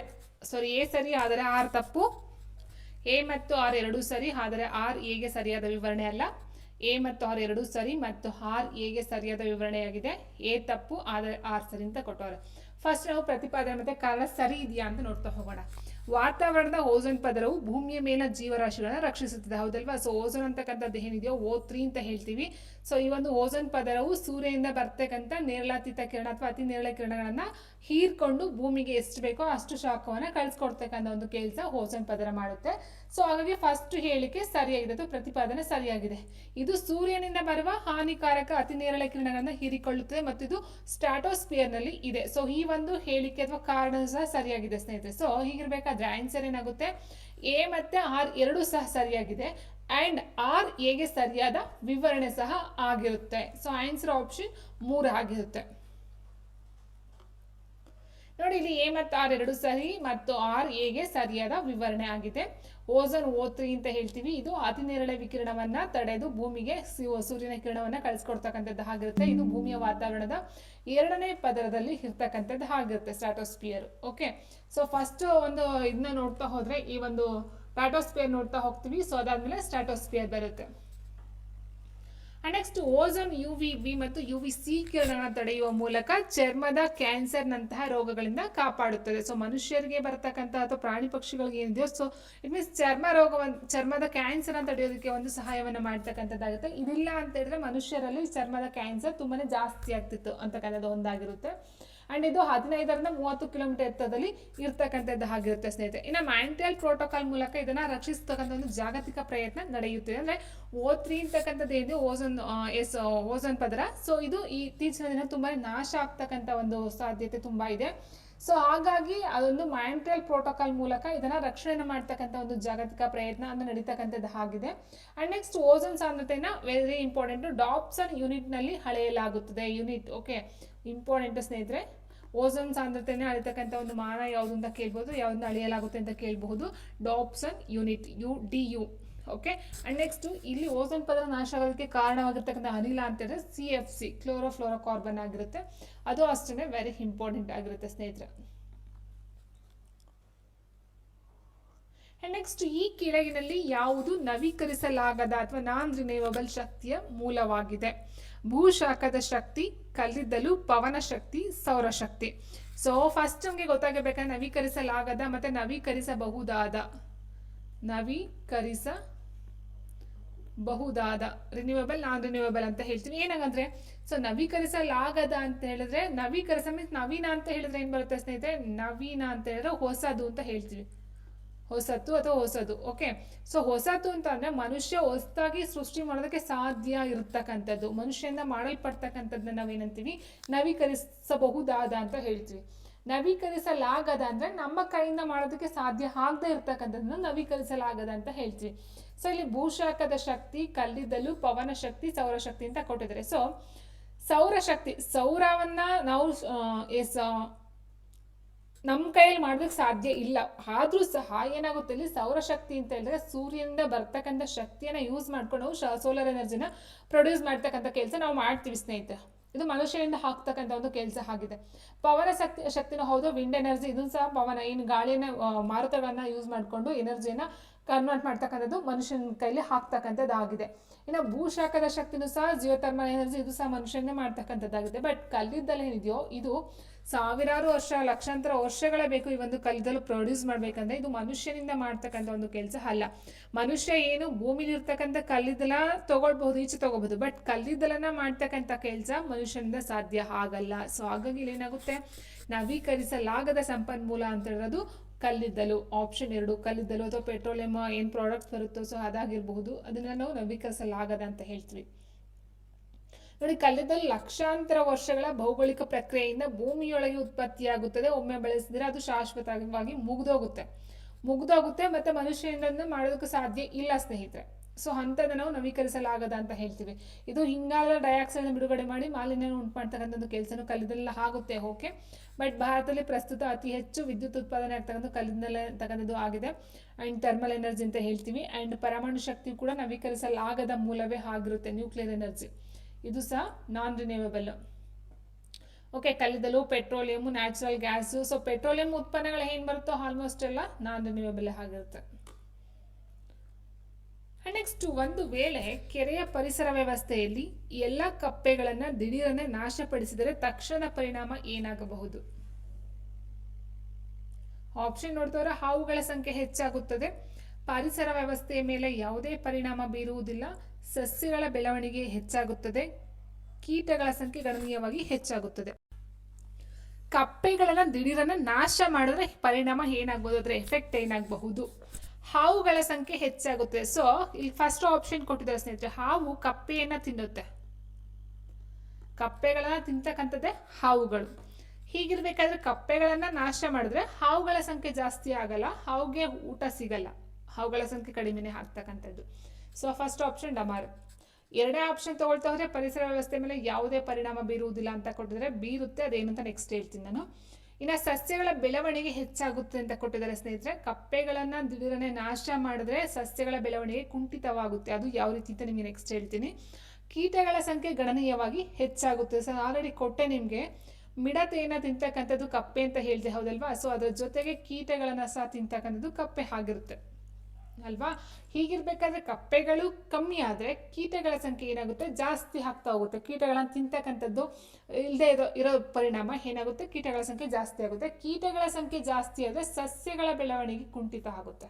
ಎ ಸರಿ ಆದರೆ ಆರ್ ತಪ್ಪು, ಎ ಮತ್ತು ಆರ್ ಎರಡೂ ಸರಿ ಆದರೆ ಆರ್ ಎಗೆ ಸರಿಯಾದ ವಿವರಣೆ ಅಲ್ಲ. ಎ ಮತ್ತು ಆರ್ ಎರಡೂ ಸರಿ ಮತ್ತು ಆರ್ ಎಗೆ ಸರಿಯಾದ ವಿವರಣೆಯಾಗಿದೆ. ಎ ತಪ್ಪು ಆದರೆ ಆರ್ ಸರಿ ಅಂತ ಕೊಟ್ಟವ್ರೆ. ಫಸ್ಟ್ ನಾವು ಪ್ರತಿಪಾದನೆ ಮತ್ತೆ ಕಾರಣ ಸರಿ ಇದೆಯಾ ಅಂತ ನೋಡ್ತಾ ಹೋಗೋಣ. ವಾತಾವರಣದ ಓಝೋನ್ ಪದರವು ಭೂಮಿಯ ಮೇಲಿನ ಜೀವರಾಶಿಗಳನ್ನ ರಕ್ಷಿಸುತ್ತದೆ, ಹೌದಲ್ವಾ? ಸೊ ಓಝೋನ್ ಅಂತಕ್ಕಂಥದ್ದು ಏನಿದೆಯೋ O3 ಅಂತ ಹೇಳ್ತೀವಿ. ಸೊ ಈ ಒಂದು ಓಝೋನ್ ಪದರವು ಸೂರ್ಯನಿಂದ ಬರ್ತಕ್ಕಂಥ ನೇರಳಾತೀತ ಕಿರಣ ಅಥವಾ ಅತಿ ನೇರಳೆ ಕಿರಣಗಳನ್ನ ಹೀರ್ಕೊಂಡು ಭೂಮಿಗೆ ಎಷ್ಟು ಬೇಕೋ ಅಷ್ಟು ಶಾಖವನ್ನ ಕಳಿಸ್ಕೊಡ್ತಕ್ಕಂಥ ಒಂದು ಕೆಲಸ ಓಝೋನ್ ಪದರ ಮಾಡುತ್ತೆ. ಸೊ ಹಾಗಾಗಿ ಫಸ್ಟ್ ಹೇಳಿಕೆ ಸರಿಯಾಗಿದೆ ಅಥವಾ ಪ್ರತಿಪಾದನೆ ಸರಿಯಾಗಿದೆ. ಇದು ಸೂರ್ಯನಿಂದ ಬರುವ ಹಾನಿಕಾರಕ ಅತಿ ನೇರಳೆ ಕಿರಣಗಳನ್ನ ಹೀರಿಕೊಳ್ಳುತ್ತದೆ ಮತ್ತು ಇದು ಸ್ಟ್ರಾಟೋಸ್ಫಿಯರ್ ನಲ್ಲಿ ಇದೆ. ಸೊ ಈ ಒಂದು ಹೇಳಿಕೆ ಅಥವಾ ಕಾರಣ ಸಹ ಸರಿಯಾಗಿದೆ ಸ್ನೇಹಿತರೆ. ಸೊ ಹೀಗಿರ್ಬೇಕಾದ್ರೆ ಆನ್ಸರ್ ಏನಾಗುತ್ತೆ, ಎ ಮತ್ತೆ ಆರ್ ಎರಡೂ ಸಹ ಸರಿಯಾಗಿದೆ ಅಂಡ್ ಆರ್ ಎಗೆ ಸರಿಯಾದ ವಿವರಣೆ ಸಹ ಆಗಿರುತ್ತೆ. ಸೊ ಆನ್ಸರ್ ಆಪ್ಷನ್ 3 ಆಗಿರುತ್ತೆ. ನೋಡಿ, ಇಲ್ಲಿ ಎ ಮತ್ತು ಆರ್ ಎರಡು ಸರಿ ಮತ್ತು ಆರ್ ಎಗೆ ಸರಿಯಾದ ವಿವರಣೆ ಆಗಿದೆ. ಓಝೋನ್ O3 ಅಂತ ಹೇಳ್ತೀವಿ. ಇದು ಅತಿ ನೇರಳೆ ವಿಕಿರಣವನ್ನ ತಡೆದು ಭೂಮಿಗೆ ಸೂರ್ಯನ ಕಿರಣವನ್ನ ಕಳಿಸ್ಕೊಡ್ತಕ್ಕಂಥದ್ದು ಆಗಿರುತ್ತೆ. ಇದು ಭೂಮಿಯ ವಾತಾವರಣದ 2ನೇ ಪದರದಲ್ಲಿ ಇರ್ತಕ್ಕಂಥದ್ದು ಆಗಿರುತ್ತೆ, ಸ್ಟ್ರಾಟೋಸ್ಫಿಯರ್. ಓಕೆ, ಸೊ ಫಸ್ಟ್ ಒಂದು ಇದನ್ನ ನೋಡ್ತಾ ಹೋದ್ರೆ ಈ ಒಂದು ಸ್ಟ್ರಾಟೋಸ್ಫಿಯರ್ ನೋಡ್ತಾ ಹೋಗ್ತೀವಿ. ಸೊ ಅದಾದ್ಮೇಲೆ ಸ್ಟ್ರಾಟೋಸ್ಫಿಯರ್ ಬರುತ್ತೆ. ನೆಕ್ಸ್ಟ್ ಓಝೋನ್ UVB ಮತ್ತು UVC ಕಿರಣಗಳನ್ನು ತಡೆಯುವ ಮೂಲಕ ಚರ್ಮದ ಕ್ಯಾನ್ಸರ್ ನಂತಹ ರೋಗಗಳಿಂದ ಕಾಪಾಡುತ್ತದೆ. ಸೊ ಮನುಷ್ಯರಿಗೆ ಬರ್ತಕ್ಕಂಥ ಅಥವಾ ಪ್ರಾಣಿ ಪಕ್ಷಿಗಳಿಗೆ ಏನಿದೆಯೋ, ಸೊ ಇಟ್ ಮೀನ್ಸ್ ಚರ್ಮದ ಕ್ಯಾನ್ಸರ್ ಅನ್ನು ತಡೆಯೋದಕ್ಕೆ ಒಂದು ಸಹಾಯವನ್ನ ಮಾಡ್ತಕ್ಕಂಥದ್ದಾಗುತ್ತೆ. ಇದಿಲ್ಲ ಅಂತ ಹೇಳಿದ್ರೆ ಮನುಷ್ಯರಲ್ಲಿ ಚರ್ಮದ ಕ್ಯಾನ್ಸರ್ ತುಂಬಾನೇ ಜಾಸ್ತಿ ಆಗ್ತಿತ್ತು ಅಂತಕ್ಕಂಥದ್ದು ಒಂದಾಗಿರುತ್ತೆ. ಅಂಡ್ ಇದು 15ರಿಂದ 30 ಕಿಲೋಮೀಟರ್ ಎತ್ತರದಲ್ಲಿ ಇರ್ತಕ್ಕಂಥದ್ದು ಆಗಿರುತ್ತೆ ಸ್ನೇಹಿತರೆ. ಇನ್ನು ಮಾಂಟ್ರಿಯಲ್ ಪ್ರೋಟೋಕಾಲ್ ಮೂಲಕ ಇದನ್ನ ರಕ್ಷಿಸತಕ್ಕಂಥ ಒಂದು ಜಾಗತಿಕ ಪ್ರಯತ್ನ ನಡೆಯುತ್ತಿದೆ. ಅಂದ್ರೆ O3 ಅಂತಕ್ಕಂಥದ್ದು ಏನಿದೆ ಓಝೋನ್ ಪದರ, ಸೊ ಇದು ಇತ್ತೀಚಿನ ದಿನ ತುಂಬಾ ನಾಶ ಆಗ್ತಕ್ಕಂಥ ಒಂದು ಸಾಧ್ಯತೆ ತುಂಬಾ ಇದೆ. ಸೊ ಹಾಗಾಗಿ ಅದೊಂದು ಮಾಂಟ್ರಿಯಲ್ ಪ್ರೋಟೋಕಾಲ್ ಮೂಲಕ ಇದನ್ನ ರಕ್ಷಣೆ ಮಾಡ್ತಕ್ಕಂಥ ಒಂದು ಜಾಗತಿಕ ಪ್ರಯತ್ನ ಅನ್ನು ನಡೀತಕ್ಕಂಥದ್ದು ಆಗಿದೆ. ಅಂಡ್ ನೆಕ್ಸ್ಟ್ ಓಝೋನ್ ಸಾಂದ್ರತೆಯನ್ನ ವೆರಿ ಇಂಪಾರ್ಟೆಂಟ್ ಡಾಪ್ಸನ್ ಯೂನಿಟ್ ನಲ್ಲಿ ಅಳೆಯಲಾಗುತ್ತದೆ. ಯೂನಿಟ್ ಓಕೆ ಇಂಪಾರ್ಟೆಂಟ್ ಸ್ನೇಹಿತರೆ. ಓಝೋನ್ ಸಾಂದ್ರತೆಯನ್ನು ಅಳಿತಕ್ಕಂಥ ಒಂದು ಮಾನ ಯಾವುದು ಅಂತ ಕೇಳ್ಬೋದು, ಯಾವ್ದನ್ನ ಅಳೆಯಲಾಗುತ್ತೆ ಅಂತ ಕೇಳಬಹುದು. Dobson unit UDU. Okay, and next ಇಲ್ಲಿ ಓಝೋನ್ ಪದರ ನಾಶ ಆಗೋದಕ್ಕೆ ಕಾರಣವಾಗಿರ್ತಕ್ಕಂಥ ಅನಿಲ ಅಂತ ಹೇಳಿದ್ರೆ CFC ಕ್ಲೋರೋಫ್ಲೋರೋಕಾರ್ಬನ್ ಆಗಿರುತ್ತೆ. ಅದು ಅಷ್ಟೇ ವೆರಿ ಇಂಪಾರ್ಟೆಂಟ್ ಆಗಿರುತ್ತೆ ಸ್ನೇಹಿತರೆ. ನೆಕ್ಸ್ಟ್ ಈ ಕೆಳಗಿನಲ್ಲಿ ಯಾವುದು ನವೀಕರಿಸಲಾಗದ ಅಥವಾ ನಾನ್ ರಿನ್ಯೂವಬಲ್ ಶಕ್ತಿಯ ಮೂಲವಾಗಿದೆ? ಭೂಶಾಖದ ಶಕ್ತಿ, ಕಲ್ಲಿದ್ದಲು, ಪವನ ಶಕ್ತಿ, ಸೌರಶಕ್ತಿ. ಸೊ ಫಸ್ಟ್ ನಮಗೆ ಗೊತ್ತಾಗಬೇಕಂದ್ರೆ ನವೀಕರಿಸಲಾಗದ ಮತ್ತೆ ನವೀಕರಿಸಬಹುದಾದ ರಿನ್ಯೂವಬಲ್ ನಾನ್ ರಿನ್ಯೂವಬಲ್ ಅಂತ ಹೇಳ್ತೀವಿ. ಏನಾಗಂದ್ರೆ ಸೊ ನವೀಕರಿಸಲಾಗದ ಅಂತ ಹೇಳಿದ್ರೆ ನವೀಕರಿಸ ಮೀನ್ಸ್ ನವೀನ ಅಂತ ಹೇಳಿದ್ರೆ ಏನ್ ಬರುತ್ತೆ ಸ್ನೇಹಿತರೆ, ನವೀನ ಅಂತ ಹೇಳಿದ್ರೆ ಹೊಸದು ಅಂತ ಹೇಳ್ತೀವಿ. ಹೊಸತು ಅಥವಾ ಹೊಸದು. ಓಕೆ, ಸೊ ಹೊಸತು ಅಂತ ಅಂದ್ರೆ ಮನುಷ್ಯ ಹೊಸದಾಗಿ ಸೃಷ್ಟಿ ಮಾಡೋದಕ್ಕೆ ಸಾಧ್ಯ ಇರತಕ್ಕಂಥದ್ದು, ಮನುಷ್ಯನಿಂದ ಮಾಡಲ್ಪಡ್ತಕ್ಕಂಥದ್ದನ್ನ ನಾವೇನಂತೀವಿ, ನವೀಕರಿಸಬಹುದಾದ ಅಂತ ಹೇಳ್ತೀವಿ. ನವೀಕರಿಸಲಾಗದ ಅಂದ್ರೆ ನಮ್ಮ ಕೈಯಿಂದ ಮಾಡೋದಕ್ಕೆ ಸಾಧ್ಯ ಆಗದೆ ಇರ್ತಕ್ಕಂಥದ್ದನ್ನ ನವೀಕರಿಸಲಾಗದ ಅಂತ ಹೇಳ್ತೀವಿ. ಸೊ ಇಲ್ಲಿ ಭೂಶಾಖದ ಶಕ್ತಿ, ಕಲ್ಲಿದ್ದಲು, ಪವನ ಶಕ್ತಿ, ಸೌರಶಕ್ತಿ ಅಂತ ಕೊಟ್ಟಿದ್ದಾರೆ. ಸೊ ಸೌರಶಕ್ತಿ, ಸೌರವನ್ನ ನಾವು ನಮ್ಮ ಕೈಯಲ್ಲಿ ಮಾಡೋದಕ್ಕೆ ಸಾಧ್ಯ ಇಲ್ಲ. ಆದ್ರೂ ಸಹ ಏನಾಗುತ್ತೆ, ಇಲ್ಲಿ ಸೌರಶಕ್ತಿ ಅಂತ ಹೇಳಿದ್ರೆ ಸೂರ್ಯನಿಂದ ಬರ್ತಕ್ಕಂಥ ಶಕ್ತಿಯನ್ನ ಯೂಸ್ ಮಾಡ್ಕೊಂಡು ನಾವು ಸೋಲಾರ್ ಎನರ್ಜಿನ ಪ್ರೊಡ್ಯೂಸ್ ಮಾಡ್ತಕ್ಕಂಥ ಕೆಲಸ ನಾವು ಮಾಡ್ತೀವಿ ಸ್ನೇಹಿತರೆ. ಇದು ಮನುಷ್ಯನಿಂದ ಹಾಕ್ತಕ್ಕಂಥ ಒಂದು ಕೆಲಸ ಆಗಿದೆ. ಪವನ ಶಕ್ತಿನೂ ಹೌದು, ವಿಂಡ್ ಎನರ್ಜಿ, ಇದನ್ನು ಸಹ ಪವನ, ಏನು ಗಾಳಿನ ಮಾರುತಗಳನ್ನ ಯೂಸ್ ಮಾಡಿಕೊಂಡು ಎನರ್ಜಿನ ಕನ್ವರ್ಟ್ ಮಾಡ್ತಕ್ಕಂಥದ್ದು ಮನುಷ್ಯನ ಕೈಲಿ ಹಾಕ್ತಕ್ಕಂಥದ್ದಾಗಿದೆ. ಇನ್ನು ಭೂಶಾಖದ ಶಕ್ತಿನೂ ಸಹ ಜಿಯೋಥರ್ಮಲ್ ಎನರ್ಜಿ, ಇದು ಸಹ ಮನುಷ್ಯನೇ ಮಾಡ್ತಕ್ಕಂಥದ್ದಾಗಿದೆ. ಬಟ್ ಕಲ್ಲಿದ್ದಲು ಏನಿದೆಯೋ ಇದು ಸಾವಿರಾರು ವರ್ಷ, ಲಕ್ಷಾಂತರ ವರ್ಷಗಳೇ ಬೇಕು ಈ ಒಂದು ಕಲ್ಲಿದ್ದಲು ಪ್ರೊಡ್ಯೂಸ್ ಮಾಡ್ಬೇಕಂದ್ರೆ. ಇದು ಮನುಷ್ಯನಿಂದ ಮಾಡ್ತಕ್ಕಂಥ ಒಂದು ಕೆಲಸ ಅಲ್ಲ. ಮನುಷ್ಯ ಏನು ಭೂಮಿಲಿ ಇರ್ತಕ್ಕಂಥ ಕಲ್ಲಿದ್ದಲ ತಗೊಳ್ಬಹುದು, ಈಚೆ ತಗೋಬಹುದು, ಬಟ್ ಕಲ್ಲಿದ್ದಲನ್ನ ಮಾಡ್ತಕ್ಕಂಥ ಕೆಲಸ ಮನುಷ್ಯನಿಂದ ಸಾಧ್ಯ ಆಗಲ್ಲ. ಸೊ ಹಾಗಾಗಿ ಏನಾಗುತ್ತೆ, ನವೀಕರಿಸಲಾಗದ ಸಂಪನ್ಮೂಲ ಅಂತ ಹೇಳೋದು ಕಲ್ಲಿದ್ದಲು. ಆಪ್ಷನ್ 2 ಕಲ್ಲಿದ್ದಲು ಅಥವಾ ಪೆಟ್ರೋಲಿಯಂ ಏನು ಪ್ರಾಡಕ್ಟ್ಸ್ ಬರುತ್ತೋ ಸೊ ಅದಾಗಿರಬಹುದು, ಅದನ್ನ ನಾವು ನವೀಕರಿಸಲಾಗದ ಅಂತ ಹೇಳ್ತೀವಿ. ನೋಡಿ, ಕಲ್ಲಿದ್ದಲು ಲಕ್ಷಾಂತರ ವರ್ಷಗಳ ಭೌಗೋಳಿಕ ಪ್ರಕ್ರಿಯೆಯಿಂದ ಭೂಮಿಯೊಳಗೆ ಉತ್ಪತ್ತಿಯಾಗುತ್ತದೆ. ಒಮ್ಮೆ ಬೆಳೆಸಿದ್ರೆ ಅದು ಶಾಶ್ವತವಾಗಿ ಮುಗ್ದೋಗುತ್ತೆ ಮತ್ತೆ ಮನುಷ್ಯನಿಂದ ಮಾಡೋದಕ್ಕೆ ಸಾಧ್ಯ ಇಲ್ಲ ಸ್ನೇಹಿತರೆ. ಸೊ ಅಂಥದ್ದು ನಾವು ನವೀಕರಿಸಲಾಗದ ಅಂತ ಹೇಳ್ತೀವಿ. ಇದು ಇಂಗಾಲ ಡೈಆಕ್ಸೈಡ್ ಬಿಡುಗಡೆ ಮಾಡಿ ಮಾಲಿನ್ಯ ಉಂಟು ಮಾಡ್ತಕ್ಕಂಥದ್ದು ಕೆಲಸನೂ ಕಲ್ಲಿದ್ದಲೆಲ್ಲ ಆಗುತ್ತೆ. ಓಕೆ, ಬಟ್ ಭಾರತದಲ್ಲಿ ಪ್ರಸ್ತುತ ಅತಿ ಹೆಚ್ಚು ವಿದ್ಯುತ್ ಉತ್ಪಾದನೆ ಆಗ್ತಕ್ಕಂಥ ಕಲ್ಲಿದ್ದಲ ಅಂತಕ್ಕಂಥದ್ದು ಆಗಿದೆ. ಆ್ಯಂಡ್ ಥರ್ಮಲ್ ಎನರ್ಜಿ ಅಂತ ಹೇಳ್ತೀವಿ. ಆ್ಯಂಡ್ ಪರಮಾಣು ಶಕ್ತಿ ಕೂಡ ನವೀಕರಿಸಲಾಗದ ಮೂಲವೇ ಆಗಿರುತ್ತೆ, ನ್ಯೂಕ್ಲಿಯರ್ ಎನರ್ಜಿ, ಇದು ಸಹ ನಾನ್ ರಿನ್ಯೂವೇಬಲ್. ಓಕೆ, ಕಲ್ಲಿದ್ದಲು, petroleum, natural gas. So petroleum ಉತ್ಪನ್ನಗಳು ಏನು ಬರುತ್ತೋ ಆಲ್ಮೋಸ್ಟ್ ಎಲ್ಲ ನಾನ್ ರಿನ್ಯೂವೇಬಲ್ ಆಗಿರುತ್ತೆ. ನೆಕ್ಸ್ಟ್, ಒಂದು ವೇಳೆ ಕೆರೆಯ ಪರಿಸರ ವ್ಯವಸ್ಥೆಯಲ್ಲಿ ಎಲ್ಲ ಕಪ್ಪೆಗಳನ್ನ ದಿಢೀರನೆ ನಾಶಪಡಿಸಿದರೆ ತಕ್ಷಣ ಪರಿಣಾಮ ಏನಾಗಬಹುದು? ಆಪ್ಷನ್ ನೋಡ್ತವ್ರೆ, ಹಾವುಗಳ ಸಂಖ್ಯೆ ಹೆಚ್ಚಾಗುತ್ತದೆ, ಪರಿಸರ ವ್ಯವಸ್ಥೆಯ ಮೇಲೆ ಯಾವುದೇ ಪರಿಣಾಮ ಬೀರುವುದಿಲ್ಲ, ಸಸ್ಯಗಳ ಬೆಳವಣಿಗೆ ಹೆಚ್ಚಾಗುತ್ತದೆ, ಕೀಟಗಳ ಸಂಖ್ಯೆ ಗಣನೀಯವಾಗಿ ಹೆಚ್ಚಾಗುತ್ತದೆ. ಕಪ್ಪೆಗಳನ್ನ ದಿಢೀರನ್ನ ನಾಶ ಮಾಡಿದ್ರೆ ಪರಿಣಾಮ ಏನಾಗಬಹುದು, ಅದರ ಎಫೆಕ್ಟ್ ಏನಾಗಬಹುದು? ಹಾವುಗಳ ಸಂಖ್ಯೆ ಹೆಚ್ಚಾಗುತ್ತೆ. ಸೊ ಇಲ್ಲಿ ಫಸ್ಟ್ ಆಪ್ಷನ್ ಕೊಟ್ಟಿದ್ದಾರೆ ಸ್ನೇಹಿತರೆ, ಹಾವು ಕಪ್ಪೆಯನ್ನ ತಿನ್ನುತ್ತೆ, ಕಪ್ಪೆಗಳನ್ನ ತಿಂತಕ್ಕಂಥದ್ದೇ ಹಾವುಗಳು. ಹೀಗಿರ್ಬೇಕಾದ್ರೆ ಕಪ್ಪೆಗಳನ್ನ ನಾಶ ಮಾಡಿದ್ರೆ ಹಾವುಗಳ ಸಂಖ್ಯೆ ಜಾಸ್ತಿ ಆಗಲ್ಲ, ಹಾವುಗೆ ಊಟ ಸಿಗಲ್ಲ, ಹಾವುಗಳ ಸಂಖ್ಯೆ ಕಡಿಮೆನೆ ಆಗ್ತಕ್ಕಂಥದ್ದು. ಸೊ ಫಸ್ಟ್ ಆಪ್ಷನ್ ಡಮಾರ್. ಎರಡನೇ ಆಪ್ಷನ್ ತಗೊಳ್ತಾ ಹೋದ್ರೆ ಪರಿಸರ ವ್ಯವಸ್ಥೆ ಮೇಲೆ ಯಾವುದೇ ಪರಿಣಾಮ ಬೀರುವುದಿಲ್ಲ ಅಂತ ಕೊಟ್ಟಿದ್ದಾರೆ, ಬೀರುತ್ತೆ, ಅದೇನಂತ ನೆಕ್ಸ್ಟ್ ಹೇಳ್ತೀನಿ ನಾನು. ಇನ್ನು ಸಸ್ಯಗಳ ಬೆಳವಣಿಗೆ ಹೆಚ್ಚಾಗುತ್ತೆ ಅಂತ ಕೊಟ್ಟಿದ್ದಾರೆ ಸ್ನೇಹಿತರೆ. ಕಪ್ಪೆಗಳನ್ನ ದಿಢೀರನೆ ನಾಶ ಮಾಡಿದ್ರೆ ಸಸ್ಯಗಳ ಬೆಳವಣಿಗೆ ಕುಂಠಿತವಾಗುತ್ತೆ, ಅದು ಯಾವ ರೀತಿ ಅಂತ ನಿಮಗೆ ನೆಕ್ಸ್ಟ್ ಹೇಳ್ತೀನಿ. ಕೀಟಗಳ ಸಂಖ್ಯೆ ಗಣನೀಯವಾಗಿ ಹೆಚ್ಚಾಗುತ್ತೆ. ಸೊ ಆಲ್ರೆಡಿ ಕೊಟ್ಟೆ ನಿಮಗೆ, ಮಿಡತೆಯನ್ನ ತಿಂತಕ್ಕಂಥದ್ದು ಕಪ್ಪೆ ಅಂತ ಹೇಳ್ದೆ, ಹೌದಲ್ವಾ? ಸೊ ಅದರ ಜೊತೆಗೆ ಕೀಟಗಳನ್ನ ಸಹ ತಿಂತಕ್ಕಂಥದ್ದು ಕಪ್ಪೆ ಆಗಿರುತ್ತೆ ಅಲ್ವಾ? ಹೀಗಿರ್ಬೇಕಾದ್ರೆ ಕಪ್ಪೆಗಳು ಕಮ್ಮಿ ಆದ್ರೆ ಕೀಟಗಳ ಸಂಖ್ಯೆ ಏನಾಗುತ್ತೆ, ಜಾಸ್ತಿ ಆಗ್ತಾ ಹೋಗುತ್ತೆ. ಕೀಟಗಳನ್ನ ತಿಂತಕ್ಕಂಥದ್ದು ಇಲ್ಲದೆ ಇರೋ ಪರಿಣಾಮ ಏನಾಗುತ್ತೆ, ಕೀಟಗಳ ಸಂಖ್ಯೆ ಜಾಸ್ತಿ ಆಗುತ್ತೆ. ಕೀಟಗಳ ಸಂಖ್ಯೆ ಜಾಸ್ತಿ ಆದ್ರೆ ಸಸ್ಯಗಳ ಬೆಳವಣಿಗೆ ಕುಂಠಿತ ಆಗುತ್ತೆ.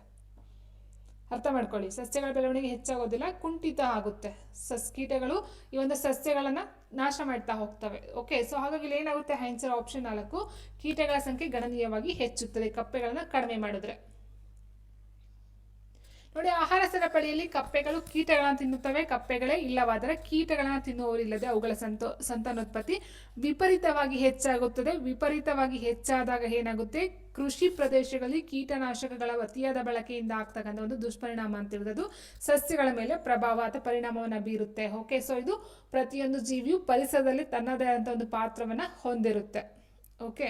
ಅರ್ಥ ಮಾಡ್ಕೊಳ್ಳಿ, ಸಸ್ಯಗಳ ಬೆಳವಣಿಗೆ ಹೆಚ್ಚಾಗೋದಿಲ್ಲ, ಕುಂಠಿತ ಆಗುತ್ತೆ. ಕೀಟಗಳು ಈ ಒಂದು ಸಸ್ಯಗಳನ್ನ ನಾಶ ಮಾಡ್ತಾ ಹೋಗ್ತವೆ. ಓಕೆ, ಸೊ ಹಾಗಾಗಿ ಇಲ್ಲಿ ಏನಾಗುತ್ತೆ, ಆನ್ಸರ್ ಆಪ್ಷನ್ 4, ಕೀಟಗಳ ಸಂಖ್ಯೆ ಗಣನೀಯವಾಗಿ ಹೆಚ್ಚುತ್ತದೆ ಕಪ್ಪೆಗಳನ್ನ ಕಡಿಮೆ ಮಾಡಿದ್ರೆ. ನೋಡಿ, ಆಹಾರ ಸರಪಳಿಯಲ್ಲಿ ಕಪ್ಪೆಗಳು ಕೀಟಗಳನ್ನ ತಿನ್ನುತ್ತವೆ, ಕಪ್ಪೆಗಳೇ ಇಲ್ಲವಾದರೆ ಕೀಟಗಳನ್ನ ತಿನ್ನುವವರಿಲ್ಲದೆ ಅವುಗಳ ಸಂತಾನೋತ್ಪತ್ತಿ ವಿಪರೀತವಾಗಿ ಹೆಚ್ಚಾಗುತ್ತದೆ. ವಿಪರೀತವಾಗಿ ಹೆಚ್ಚಾದಾಗ ಏನಾಗುತ್ತೆ, ಕೃಷಿ ಪ್ರದೇಶಗಳಲ್ಲಿ ಕೀಟನಾಶಕಗಳ ಅತಿಯಾದ ಬಳಕೆಯಿಂದ ಆಗ್ತಕ್ಕಂಥ ಒಂದು ದುಷ್ಪರಿಣಾಮ ಅಂತ ಇರೋದು ಸಸ್ಯಗಳ ಮೇಲೆ ಪ್ರಭಾವ ಅಥವಾ ಪರಿಣಾಮವನ್ನು ಬೀರುತ್ತೆ. ಓಕೆ, ಸೊ ಇದು ಪ್ರತಿಯೊಂದು ಜೀವಿಯು ಪರಿಸರದಲ್ಲಿ ತನ್ನದೇ ಆದಂಥ ಒಂದು ಪಾತ್ರವನ್ನ ಹೊಂದಿರುತ್ತೆ. ಓಕೆ,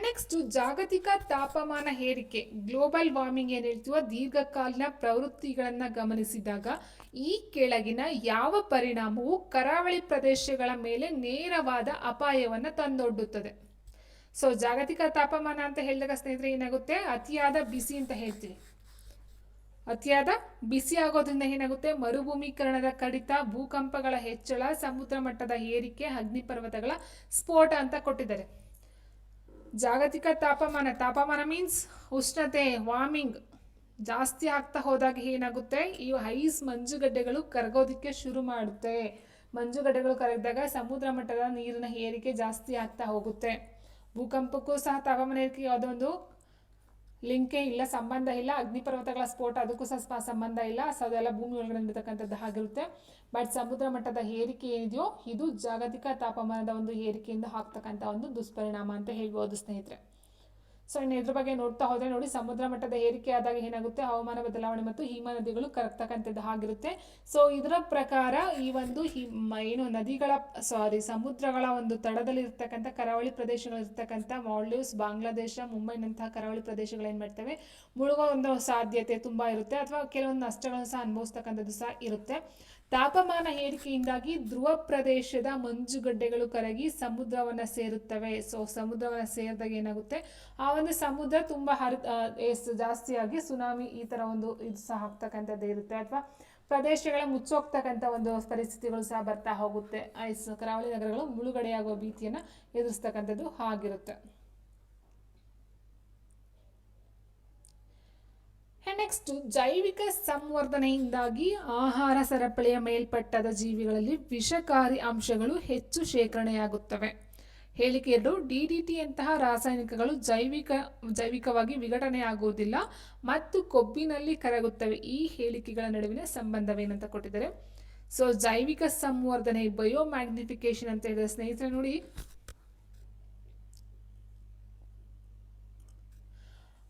ನೆಕ್ಸ್ಟ್, ಜಾಗತಿಕ ತಾಪಮಾನ ಏರಿಕೆ, ಗ್ಲೋಬಲ್ ವಾರ್ಮಿಂಗ್ ಏನ್ ಹೇಳ್ತೀವೋ, ದೀರ್ಘಕಾಲೀನ ಪ್ರವೃತ್ತಿಗಳನ್ನ ಗಮನಿಸಿದಾಗ ಈ ಕೆಳಗಿನ ಯಾವ ಪರಿಣಾಮವು ಕರಾವಳಿ ಪ್ರದೇಶಗಳ ಮೇಲೆ ನೇರವಾದ ಅಪಾಯವನ್ನ ತಂದೊಡ್ಡುತ್ತದೆ? ಸೊ ಜಾಗತಿಕ ತಾಪಮಾನ ಅಂತ ಹೇಳಿದಾಗ ಸ್ನೇಹಿತರೆ ಏನಾಗುತ್ತೆ, ಅತಿಯಾದ ಬಿಸಿ ಅಂತ ಹೇಳ್ತೀವಿ. ಅತಿಯಾದ ಬಿಸಿ ಆಗೋದ್ರಿಂದ ಏನಾಗುತ್ತೆ, ಮರುಭೂಮೀಕರಣದ ಕಡಿತ, ಭೂಕಂಪಗಳ ಹೆಚ್ಚಳ, ಸಮುದ್ರ ಮಟ್ಟದ ಏರಿಕೆ, ಅಗ್ನಿಪರ್ವತಗಳ ಸ್ಫೋಟ ಅಂತ ಕೊಟ್ಟಿದ್ದಾರೆ. ಜಾಗತಿಕ ತಾಪಮಾನ ಮೀನ್ಸ್ ಉಷ್ಣತೆ, ವಾರ್ಮಿಂಗ್ ಜಾಸ್ತಿ ಆಗ್ತಾ ಹೋದಾಗ ಏನಾಗುತ್ತೆ, ಈ ಐಸ್ ಮಂಜುಗಡ್ಡೆಗಳು ಕರಗೋದಕ್ಕೆ ಶುರು ಮಾಡುತ್ತೆ. ಮಂಜುಗಡ್ಡೆಗಳು ಕರಗಿದಾಗ ಸಮುದ್ರ ಮಟ್ಟದ ನೀರಿನ ಏರಿಕೆ ಜಾಸ್ತಿ ಆಗ್ತಾ ಹೋಗುತ್ತೆ. ಭೂಕಂಪಕ್ಕೂ ಸಹ ತಾಪಮಾನ ಏರಿಕೆಗೆ ಯಾವುದೋ ಒಂದು ಲಿಂಕೇ ಇಲ್ಲ, ಸಂಬಂಧ ಇಲ್ಲ. ಅಗ್ನಿಪರ್ವತಗಳ ಸ್ಫೋಟ ಅದಕ್ಕೂ ಸಹ ಸಂಬಂಧ ಇಲ್ಲ. ಸೊ ಅದೆಲ್ಲ ಭೂಮಿ ಒಳಗಡೆ ಇರತಕ್ಕಂಥದ್ದು ಆಗಿರುತ್ತೆ. ಬಟ್ ಸಮುದ್ರ ಮಟ್ಟದ ಏರಿಕೆ ಏನಿದೆಯೋ ಇದು ಜಾಗತಿಕ ತಾಪಮಾನದ ಒಂದು ಏರಿಕೆಯಿಂದ ಆಗ್ತಕ್ಕಂಥ ಒಂದು ದುಷ್ಪರಿಣಾಮ ಅಂತ ಹೇಳ್ಬೋದು ಸ್ನೇಹಿತರೆ. ಸೊ ಇನ್ನು ಇದ್ರ ಬಗ್ಗೆ ನೋಡ್ತಾ ಹೋದರೆ ನೋಡಿ, ಸಮುದ್ರ ಮಟ್ಟದ ಏರಿಕೆ ಆದಾಗ ಏನಾಗುತ್ತೆ, ಹವಾಮಾನ ಬದಲಾವಣೆ ಮತ್ತು ಹಿಮ ನದಿಗಳು ಕರಗ್ತಕ್ಕಂಥದ್ದು ಆಗಿರುತ್ತೆ. ಸೊ ಇದರ ಪ್ರಕಾರ ಈ ಒಂದು ಏನು ನದಿಗಳ ಸಮುದ್ರಗಳ ಒಂದು ತಡದಲ್ಲಿ ಇರ್ತಕ್ಕಂಥ ಕರಾವಳಿ ಪ್ರದೇಶಗಳಿರ್ತಕ್ಕಂಥ ಮಾಲ್ಡೀವ್ಸ್, ಬಾಂಗ್ಲಾದೇಶ, ಮುಂಬೈನಂತಹ ಕರಾವಳಿ ಪ್ರದೇಶಗಳು ಏನು ಮಾಡ್ತವೆ, ಮುಳುಗೋ ಒಂದು ಸಾಧ್ಯತೆ ತುಂಬ ಇರುತ್ತೆ, ಅಥವಾ ಕೆಲವೊಂದು ನಷ್ಟಗಳನ್ನು ಸಹ ಅನುಭವಿಸ್ತಕ್ಕಂಥದ್ದು ಸಹ ಇರುತ್ತೆ. ತಾಪಮಾನ ಏರಿಕೆಯಿಂದಾಗಿ ಧ್ರುವ ಪ್ರದೇಶದ ಮಂಜುಗಡ್ಡೆಗಳು ಕರಗಿ ಸಮುದ್ರವನ್ನು ಸೇರುತ್ತವೆ. ಸೊ ಸಮುದ್ರವನ್ನು ಸೇರಿದಾಗ ಏನಾಗುತ್ತೆ, ಆ ಒಂದು ಸಮುದ್ರ ತುಂಬ ಜಾಸ್ತಿಯಾಗಿ ಸುನಾಮಿ ಈ ಥರ ಒಂದು ಇದು ಸಹ ಆಗ್ತಕ್ಕಂಥದ್ದು ಇರುತ್ತೆ, ಅಥವಾ ಪ್ರದೇಶಗಳ ಮುಚ್ಚೋಗ್ತಕ್ಕಂಥ ಒಂದು ಪರಿಸ್ಥಿತಿಗಳು ಸಹ ಬರ್ತಾ ಹೋಗುತ್ತೆ. ಕರಾವಳಿ ನಗರಗಳು ಮುಳುಗಡೆಯಾಗುವ ಭೀತಿಯನ್ನು ಎದುರಿಸ್ತಕ್ಕಂಥದ್ದು ಆಗಿರುತ್ತೆ. ನೆಕ್ಸ್ಟ್, ಜೈವಿಕ ಸಂವರ್ಧನೆಯಿಂದಾಗಿ ಆಹಾರ ಸರಪಳಿಯ ಮೇಲ್ಪಟ್ಟದ ಜೀವಿಗಳಲ್ಲಿ ವಿಷಕಾರಿ ಅಂಶಗಳು ಹೆಚ್ಚು ಶೇಖರಣೆಯಾಗುತ್ತವೆ. ಹೇಳಿಕೆ 2, DDTಯಂತಹ ರಾಸಾಯನಿಕಗಳು ಜೈವಿಕವಾಗಿ ವಿಘಟನೆಯಾಗುವುದಿಲ್ಲ ಮತ್ತು ಕೊಬ್ಬಿನಲ್ಲಿ ಕರಗುತ್ತವೆ. ಈ ಹೇಳಿಕೆಗಳ ನಡುವಿನ ಸಂಬಂಧವೇನಂತ ಕೊಟ್ಟಿದ್ದಾರೆ. ಸೊ ಜೈವಿಕ ಸಂವರ್ಧನೆ, ಬಯೋಮ್ಯಾಗ್ನಿಫಿಕೇಶನ್ ಅಂತ ಹೇಳಿದ್ರೆ ಸ್ನೇಹಿತರೆ ನೋಡಿ,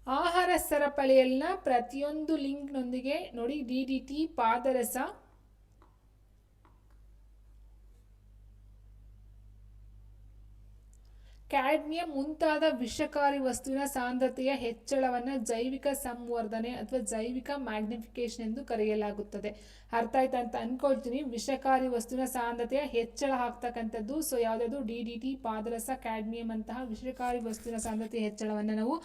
ಆಹಾರ ಸರಪಳಿಯಲ್ಲಿನ ಪ್ರತಿಯೊಂದು ಲಿಂಕ್ನೊಂದಿಗೆ ನೋಡಿ DDT, ಪಾದರಸ, ಕ್ಯಾಡ್ಮಿಯಂ ಮುಂತಾದ ವಿಷಕಾರಿ ವಸ್ತುವಿನ ಸಾಂದ್ರತೆಯ ಹೆಚ್ಚಳವನ್ನು ಜೈವಿಕ ಸಂವರ್ಧನೆ ಅಥವಾ ಜೈವಿಕ ಮ್ಯಾಗ್ನಿಫಿಕೇಶನ್ ಎಂದು ಕರೆಯಲಾಗುತ್ತದೆ. ಅರ್ಥ ಆಯ್ತಾ ಅಂತ ಅನ್ಕೊಳ್ತೀನಿ. ವಿಷಕಾರಿ ವಸ್ತುವಿನ ಸಾಂದ್ರತೆಯ ಹೆಚ್ಚಳ ಆಗ್ತಕ್ಕಂಥದ್ದು. ಸೊ ಯಾವುದಾದ್ರು DDT, ಪಾದರಸ, ಕ್ಯಾಡ್ಮಿಯಂ ಅಂತಹ ವಿಷಕಾರಿ ವಸ್ತುವಿನ ಸಾಂದ್ರತೆಯ ಹೆಚ್ಚಳವನ್ನು ನಾವು